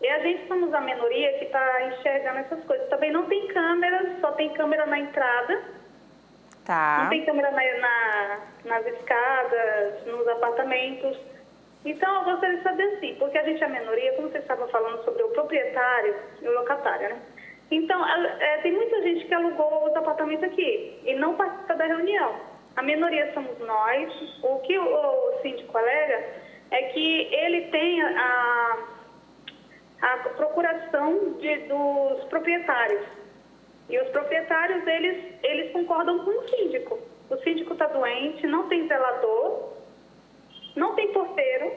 E a gente somos a minoria que está enxergando essas coisas. Também não tem câmera, só tem câmera na entrada. Tá. Não tem câmera nas escadas, nos apartamentos. Então, eu gostaria de saber assim, porque a gente é a minoria, como você estava falando sobre o proprietário e o locatário, né? Então, tem muita gente que alugou os apartamentos aqui e não participa da reunião. A minoria somos nós. O que o síndico alega é que ele tem a procuração dos proprietários. E os proprietários, eles concordam com o síndico. O síndico está doente, não tem zelador, não tem porteiro.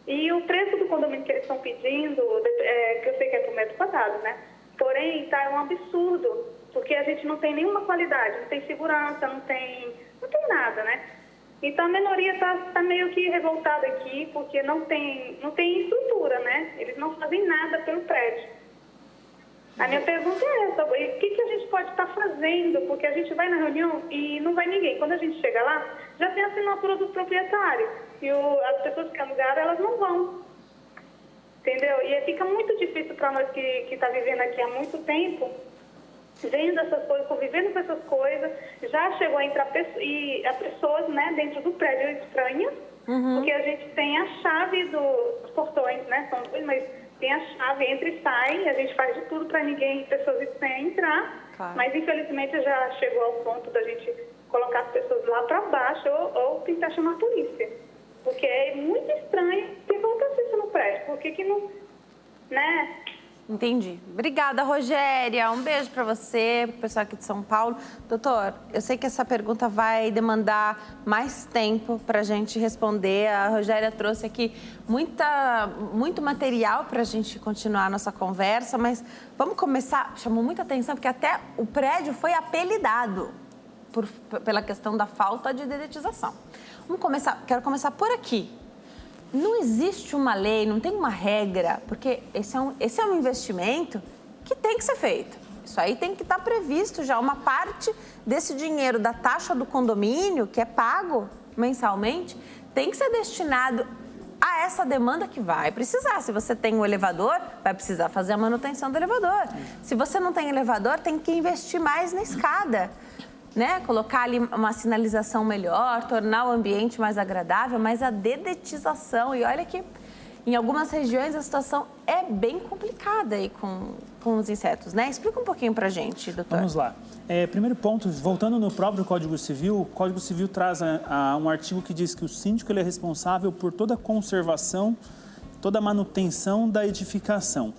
E o preço do condomínio que eles estão pedindo, que eu sei que é por metro quadrado, né? Porém, tá um absurdo, porque a gente não tem nenhuma qualidade, não tem segurança, não tem nada, né? Então, a minoria tá meio que revoltada aqui, porque não tem estrutura, né? Eles não fazem nada pelo prédio. A minha pergunta é essa, o que a gente pode estar fazendo? Porque a gente vai na reunião e não vai ninguém. Quando a gente chega lá, já tem a assinatura do proprietário. E as pessoas que alugaram, elas não vão. Entendeu? E fica muito difícil para nós que está vivendo aqui há muito tempo, vendo essas coisas, convivendo com essas coisas. Já chegou a entrar pessoas, né, dentro do prédio estranhas, porque a gente tem a chave dos portões, né? São dois, mas tem a chave, entra e sai, a gente faz de tudo para pessoas estranhas entrar, claro. Mas infelizmente já chegou ao ponto da gente colocar as pessoas lá para baixo ou tentar chamar a polícia. Porque é muito estranho que acontece isso no prédio, por que não, né? Entendi. Obrigada, Rogéria. Um beijo para você, para o pessoal aqui de São Paulo. Doutor, eu sei que essa pergunta vai demandar mais tempo para a gente responder. A Rogéria trouxe aqui muito material para a gente continuar a nossa conversa, mas vamos começar. Chamou muita atenção, porque até o prédio foi apelidado pela questão da falta de dedetização. Quero começar por aqui. Não existe uma lei, não tem uma regra, porque esse é um investimento que tem que ser feito. Isso aí tem que estar previsto já. Uma parte desse dinheiro da taxa do condomínio, que é pago mensalmente, tem que ser destinado a essa demanda que vai precisar. Se você tem um elevador, vai precisar fazer a manutenção do elevador. Se você não tem elevador, tem que investir mais na escada. Né? Colocar ali uma sinalização melhor, tornar o ambiente mais agradável, mas a dedetização, e olha que em algumas regiões a situação é bem complicada aí com os insetos, né? Explica um pouquinho pra gente, doutor. Vamos lá. Primeiro ponto, voltando no próprio Código Civil, o Código Civil traz um artigo que diz que o síndico ele é responsável por toda a conservação, toda a manutenção da edificação.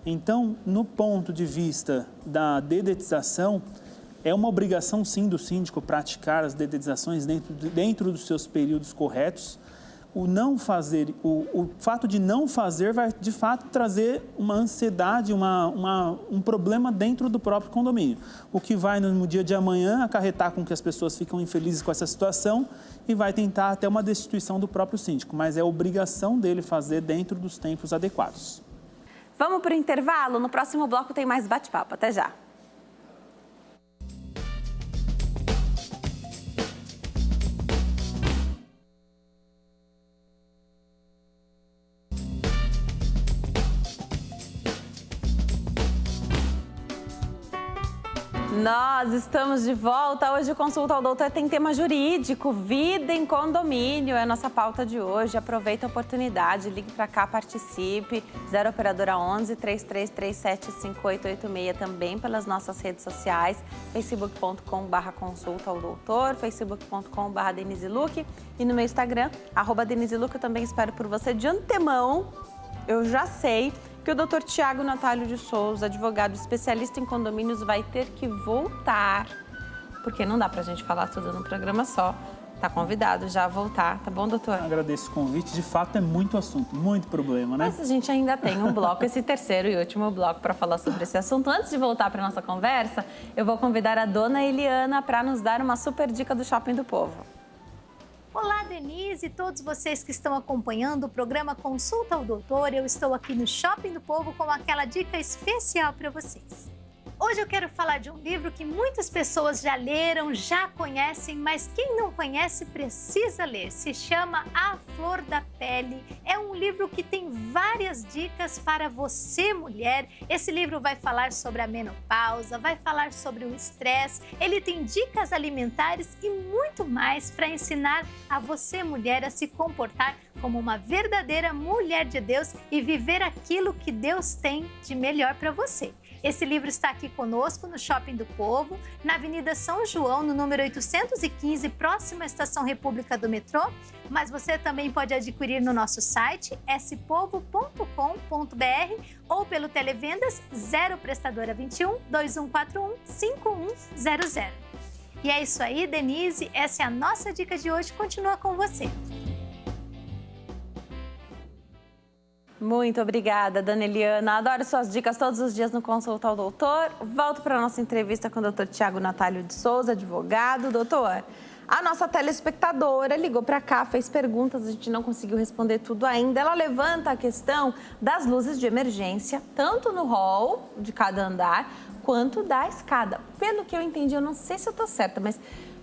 Então, no ponto de vista da dedetização, é uma obrigação, sim, do síndico praticar as dedetizações dentro dos seus períodos corretos. O fato de não fazer vai, de fato, trazer uma ansiedade, um problema dentro do próprio condomínio. O que vai, no dia de amanhã, acarretar com que as pessoas ficam infelizes com essa situação e vai tentar até uma destituição do próprio síndico. Mas é obrigação dele fazer dentro dos tempos adequados. Vamos para o intervalo? No próximo bloco tem mais bate-papo. Até já. Nós estamos de volta. Hoje o Consulta ao Doutor tem tema jurídico, vida em condomínio, é a nossa pauta de hoje. Aproveita a oportunidade, ligue para cá, participe. 0 operadora 11 3337 5886, também pelas nossas redes sociais, facebook.com/consulta ao doutor, facebook.com/, Denise Luque, e no meu Instagram, @Denise Luque. Eu também espero por você de antemão. Eu já sei que o Dr. Tiago Natalio de Souza, advogado especialista em condomínios, vai ter que voltar, porque não dá pra gente falar tudo num programa só. Tá convidado já a voltar, tá bom, doutor? Eu agradeço o convite. De fato, é muito assunto, muito problema, né? Mas a gente ainda tem um bloco, esse terceiro e último bloco, para falar sobre esse assunto. Antes de voltar para nossa conversa, eu vou convidar a dona Eliana para nos dar uma super dica do Shopping do Povo. Olá, Denise e todos vocês que estão acompanhando o programa Consulta ao Doutor. Eu estou aqui no Shopping do Povo com aquela dica especial para vocês. Hoje eu quero falar de um livro que muitas pessoas já leram, já conhecem, mas quem não conhece precisa ler. Se chama A Flor da Pele. É um livro que tem várias dicas para você, mulher. Esse livro vai falar sobre a menopausa, vai falar sobre o estresse, ele tem dicas alimentares e muito mais para ensinar a você, mulher, a se comportar como uma verdadeira mulher de Deus e viver aquilo que Deus tem de melhor para você. Esse livro está aqui conosco no Shopping do Povo, na Avenida São João, no número 815, próxima à Estação República do Metrô. Mas você também pode adquirir no nosso site spovo.com.br ou pelo Televendas 0 Prestadora 21 2141 5100. E é isso aí, Denise. Essa é a nossa dica de hoje. Continua com você. Muito obrigada, Dona Eliana. Adoro suas dicas todos os dias no Consulta ao Doutor. Volto para a nossa entrevista com o Dr. Tiago Natálio de Souza, advogado. Doutor, a nossa telespectadora ligou para cá, fez perguntas, a gente não conseguiu responder tudo ainda. Ela levanta a questão das luzes de emergência, tanto no hall de cada andar, quanto da escada. Pelo que eu entendi, eu não sei se eu estou certa, mas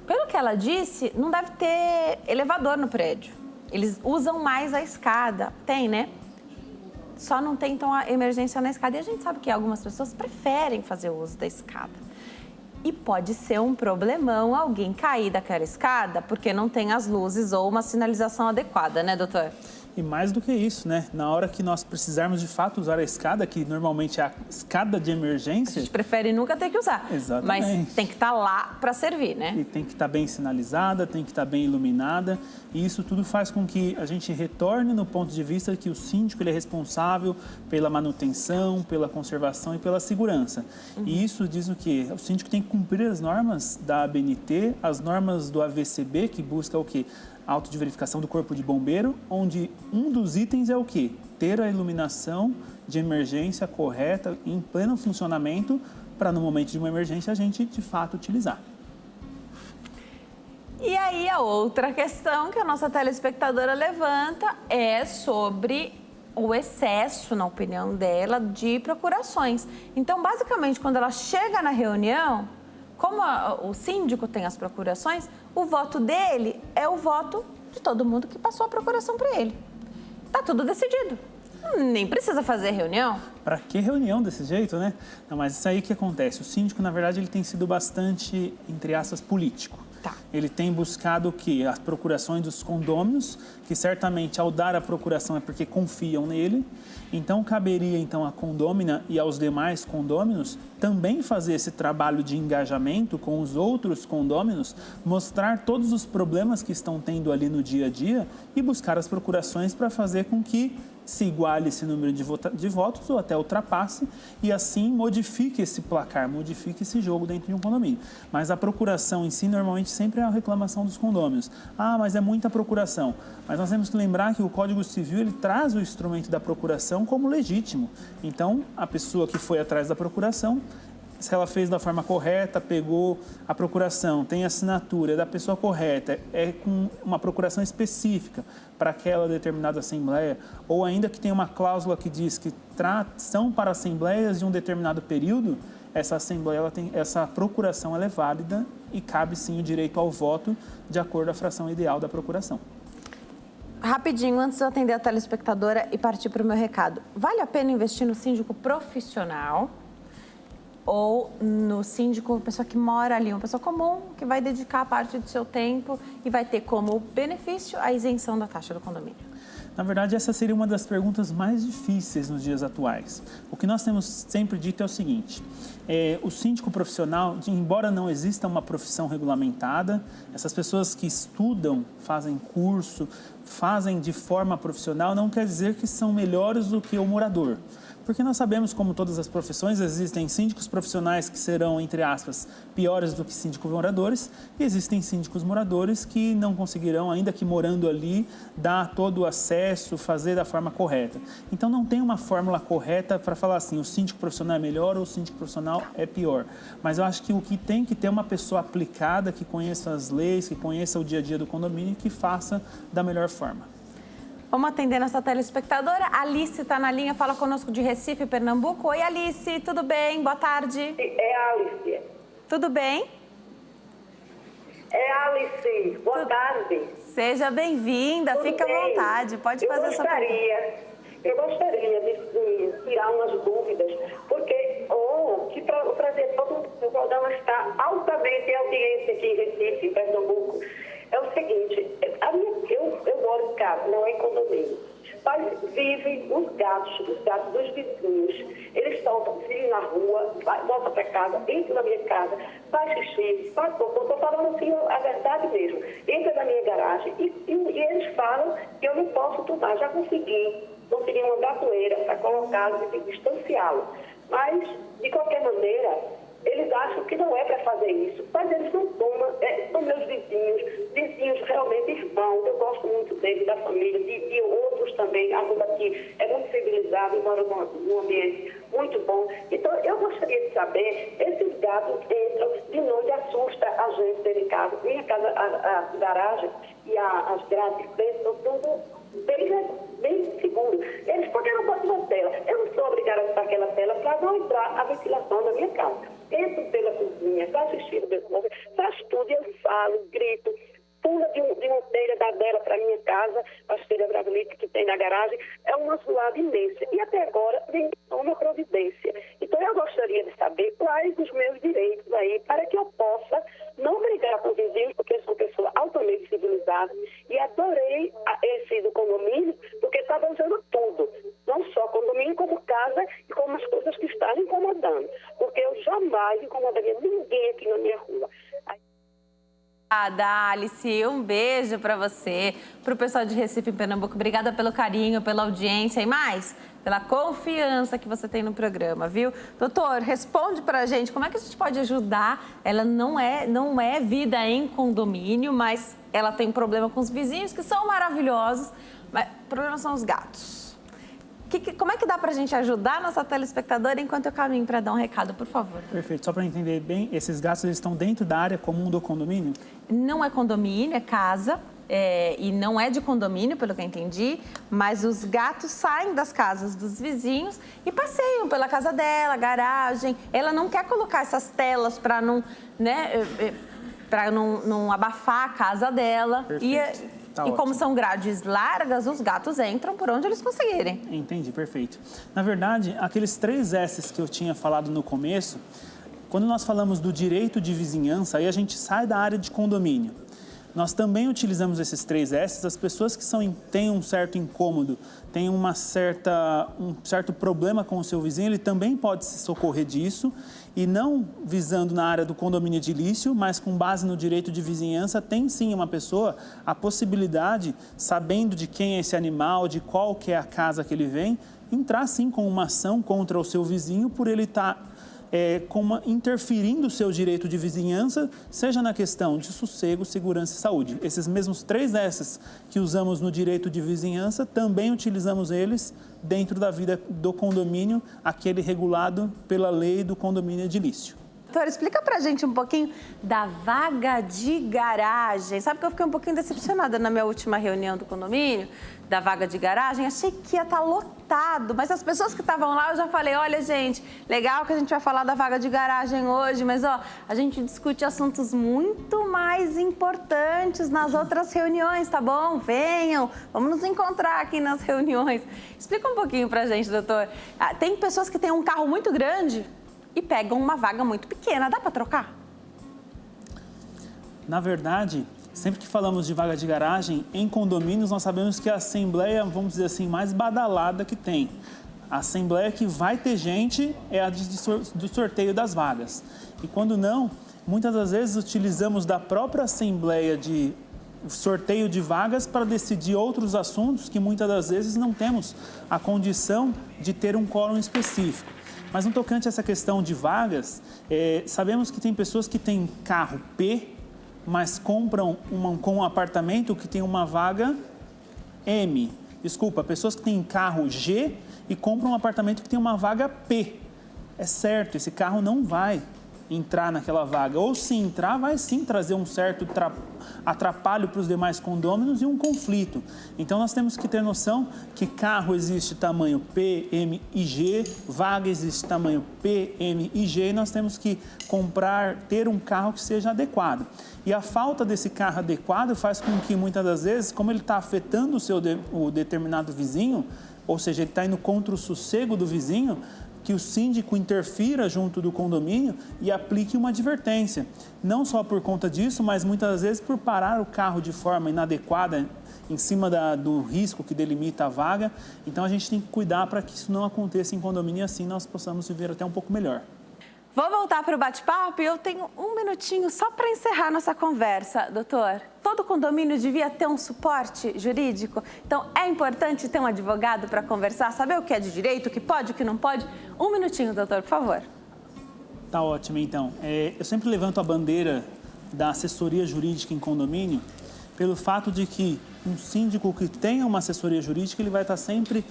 pelo que ela disse, não deve ter elevador no prédio. Eles usam mais a escada. Tem, né? Só não tem, então, a emergência na escada. E a gente sabe que algumas pessoas preferem fazer o uso da escada. E pode ser um problemão alguém cair daquela escada porque não tem as luzes ou uma sinalização adequada, né, doutor? E mais do que isso, né? Na hora que nós precisarmos de fato usar a escada, que normalmente é a escada de emergência... A gente prefere nunca ter que usar. Exatamente. Mas tem que estar lá para servir, né? E tem que estar bem sinalizada, tem que estar bem iluminada. E isso tudo faz com que a gente retorne no ponto de vista que o síndico ele é responsável pela manutenção, pela conservação e pela segurança. E isso diz o quê? O síndico tem que cumprir as normas da ABNT, as normas do AVCB, que busca o quê? Auto de verificação do corpo de bombeiro, onde um dos itens é o quê? Ter a iluminação de emergência correta, em pleno funcionamento, para no momento de uma emergência a gente de fato utilizar. E aí a outra questão que a nossa telespectadora levanta é sobre o excesso, na opinião dela, de procurações. Então, basicamente, quando ela chega na reunião, como o síndico tem as procurações, o voto dele é o voto de todo mundo que passou a procuração para ele. Tá tudo decidido. Nem precisa fazer reunião. Para que reunião desse jeito, né? Não, mas isso aí que acontece. O síndico, na verdade, ele tem sido bastante, entre aspas, político. Tá. Ele tem buscado o quê? As procurações dos condôminos, que certamente ao dar a procuração é porque confiam nele. Então, caberia então à condômina e aos demais condôminos também fazer esse trabalho de engajamento com os outros condôminos, mostrar todos os problemas que estão tendo ali no dia a dia e buscar as procurações para fazer com que se iguale esse número de votos ou até ultrapasse e assim modifique esse placar, modifique esse jogo dentro de um condomínio. Mas a procuração em si normalmente sempre é a reclamação dos condôminos. Ah, mas é muita procuração. Mas nós temos que lembrar que o Código Civil ele traz o instrumento da procuração como legítimo. Então, a pessoa que foi atrás da procuração, se ela fez da forma correta, pegou a procuração, tem assinatura, é da pessoa correta, é com uma procuração específica para aquela determinada assembleia, ou ainda que tem uma cláusula que diz que são para assembleias de um determinado período, essa assembleia, essa procuração ela é válida e cabe sim o direito ao voto de acordo com a fração ideal da procuração. Rapidinho, antes de eu atender a telespectadora e partir para o meu recado, vale a pena investir no síndico profissional ou no síndico, uma pessoa que mora ali, uma pessoa comum, que vai dedicar parte do seu tempo e vai ter como benefício a isenção da taxa do condomínio? Na verdade, essa seria uma das perguntas mais difíceis nos dias atuais. O que nós temos sempre dito é o seguinte, o síndico profissional, embora não exista uma profissão regulamentada, essas pessoas que estudam, fazem curso, fazem de forma profissional, não quer dizer que são melhores do que o morador. Porque nós sabemos, como todas as profissões, existem síndicos profissionais que serão, entre aspas, piores do que síndicos moradores, e existem síndicos moradores que não conseguirão, ainda que morando ali, dar todo o acesso, fazer da forma correta. Então, não tem uma fórmula correta para falar assim, o síndico profissional é melhor ou o síndico profissional é pior. Mas eu acho que o que tem que ter é uma pessoa aplicada, que conheça as leis, que conheça o dia a dia do condomínio e que faça da melhor forma. Vamos atender nossa telespectadora. Alice está na linha, fala conosco de Recife, Pernambuco. Oi, Alice, tudo bem? Boa tarde. É a Alice. Tudo bem? É a Alice. Boa tarde. Seja bem-vinda, fica à vontade. Pode fazer a sua pergunta. Eu gostaria de tirar umas dúvidas, porque o prazer todo do programa está altamente em audiência aqui em Recife, em Pernambuco. É o seguinte, eu moro em casa, não é em condomínio, mas vivem os gatos dos vizinhos. Eles vivem na rua, voltam para casa, entram na minha casa, faz xixi, faz cocô. Estou falando assim a verdade mesmo. Entra na minha garagem e eles falam que eu não posso tomar. Já consegui uma gatoeira para colocá-los e distanciá-los. Mas, de qualquer maneira, eles acham que não é para fazer isso. Mas eles não tomam, são meus vizinhos realmente irmãos. Eu gosto muito deles, da família, de outros também. A rua aqui é muito civilizada, moro num ambiente muito bom. Então, eu gostaria de saber, esses gatos entram de noite, assusta a gente dentro de casa. Minha casa, a garagem e as grades são tudo bem seguro. Eles poderão botar uma tela. Eu não sou obrigada a botar aquela tela para não entrar a ventilação da minha casa. Entro pela cozinha, faço xixi no meu móvel, faço tudo, eu falo, grito, pula de uma telha da dela para minha casa, a telha brasilita que tem na garagem, é uma zoada imensa. E até agora vem uma providência. Então eu gostaria de saber quais os meus direitos aí, para que eu possa não brigar com os vizinhos, porque eu sou uma pessoa altamente civilizada, e adorei esse do condomínio, porque estava usando tudo, não só condomínio, como casa e como as coisas que estavam incomodando, porque eu jamais incomodaria ninguém aqui na minha rua. Alice, um beijo para você, para o pessoal de Recife, em Pernambuco. Obrigada pelo carinho, pela audiência e mais, pela confiança que você tem no programa, viu? Doutor, responde para a gente como é que a gente pode ajudar. Ela não é vida em condomínio, mas ela tem um problema com os vizinhos, que são maravilhosos, mas o problema são os gatos. Como é que dá para a gente ajudar a nossa telespectadora enquanto eu caminho para dar um recado, por favor? Perfeito. Só para entender bem, esses gatos eles estão dentro da área comum do condomínio? Não é condomínio, é casa. E não é de condomínio, pelo que eu entendi, mas os gatos saem das casas dos vizinhos e passeiam pela casa dela, garagem. Ela não quer colocar essas telas para não, para não abafar a casa dela. Perfeito. E como são grades largas, os gatos entram por onde eles conseguirem. Entendi, perfeito. Na verdade, aqueles 3 S's que eu tinha falado no começo, quando nós falamos do direito de vizinhança, aí a gente sai da área de condomínio. Nós também utilizamos esses 3 S's, as pessoas que têm um certo incômodo, têm um certo problema com o seu vizinho, ele também pode se socorrer disso, e não visando na área do condomínio edilício, mas com base no direito de vizinhança, tem sim uma pessoa a possibilidade, sabendo de quem é esse animal, de qual que é a casa que ele vem, entrar sim com uma ação contra o seu vizinho por ele estar interferindo o seu direito de vizinhança, seja na questão de sossego, segurança e saúde. Esses mesmos 3 S's que usamos no direito de vizinhança, também utilizamos eles dentro da vida do condomínio, aquele regulado pela lei do condomínio edilício. Doutor, explica pra gente um pouquinho da vaga de garagem. Sabe que eu fiquei um pouquinho decepcionada na minha última reunião do condomínio, da vaga de garagem. Achei que ia estar lotado, mas as pessoas que estavam lá, eu já falei, olha, gente, legal que a gente vai falar da vaga de garagem hoje, mas, a gente discute assuntos muito mais importantes nas outras reuniões, tá bom? Venham, vamos nos encontrar aqui nas reuniões. Explica um pouquinho pra gente, doutor. Tem pessoas que têm um carro muito grande e pegam uma vaga muito pequena. Dá para trocar? Na verdade, sempre que falamos de vaga de garagem, em condomínios nós sabemos que a assembleia, vamos dizer assim, mais badalada que tem. A assembleia que vai ter gente é a do sorteio das vagas. E quando não, muitas das vezes utilizamos da própria assembleia de sorteio de vagas para decidir outros assuntos que muitas das vezes não temos a condição de ter um quórum específico. Mas no tocante a essa questão de vagas, sabemos que tem pessoas que têm carro P, mas compram com um apartamento que tem uma vaga M. Desculpa, pessoas que têm carro G e compram um apartamento que tem uma vaga P. É certo, esse carro não vai entrar naquela vaga. Ou se entrar, vai sim trazer um certo atrapalho para os demais condôminos e um conflito. Então nós temos que ter noção que carro existe tamanho P, M e G, vaga existe tamanho P, M e G, e nós temos que ter um carro que seja adequado. E a falta desse carro adequado faz com que muitas das vezes, como ele está afetando o determinado vizinho, ou seja, ele está indo contra o sossego do vizinho, que o síndico interfira junto do condomínio e aplique uma advertência. Não só por conta disso, mas muitas das vezes por parar o carro de forma inadequada em cima do risco que delimita a vaga. Então a gente tem que cuidar para que isso não aconteça em condomínio e assim nós possamos viver até um pouco melhor. Vou voltar para o bate-papo e eu tenho um minutinho só para encerrar nossa conversa, doutor. Todo condomínio devia ter um suporte jurídico, então é importante ter um advogado para conversar, saber o que é de direito, o que pode, o que não pode. Um minutinho, doutor, por favor. Tá ótimo, então. Eu sempre levanto a bandeira da assessoria jurídica em condomínio pelo fato de que um síndico que tenha uma assessoria jurídica, ele vai estar sempre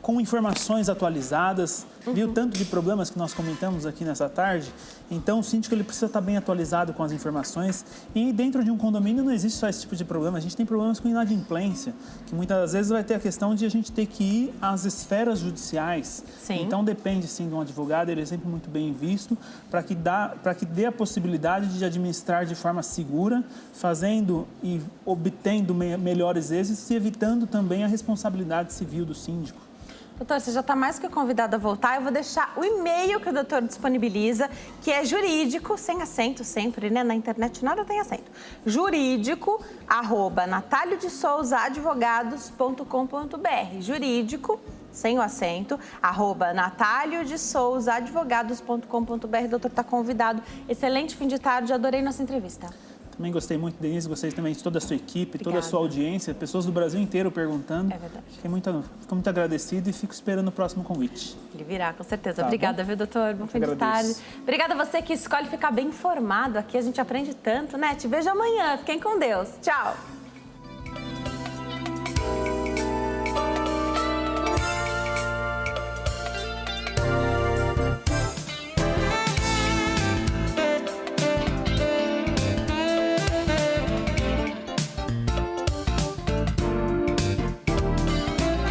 com informações atualizadas, viu tanto de problemas que nós comentamos aqui nessa tarde. Então, o síndico ele precisa estar bem atualizado com as informações. E dentro de um condomínio não existe só esse tipo de problema. A gente tem problemas com inadimplência, que muitas das vezes vai ter a questão de a gente ter que ir às esferas judiciais. Sim. Então, depende sim de um advogado, ele é sempre muito bem visto, para que dê a possibilidade de administrar de forma segura, fazendo e obtendo melhores êxitos e evitando também a responsabilidade civil do síndico. Doutor, você já está mais que convidado a voltar. Eu vou deixar o e-mail que o doutor disponibiliza, que é jurídico, sem acento sempre, né? Na internet nada tem acento. Jurídico, @nataliodesouzaadvogados.com.br. Jurídico, sem o acento, @nataliodesouzaadvogados.com.br. O doutor está convidado. Excelente fim de tarde, adorei nossa entrevista. Também gostei muito, Denise, gostei também de toda a sua equipe, Obrigada. toda a sua audiência, pessoas do Brasil inteiro perguntando. É verdade. Fico muito agradecido e fico esperando o próximo convite. Ele virá, com certeza. Tá Obrigada, bom? viu, doutor? Bom fim de agradeço. tarde. Obrigada a você que escolhe ficar bem informado aqui. A gente aprende tanto, né? Te vejo amanhã. Fiquem com Deus. Tchau.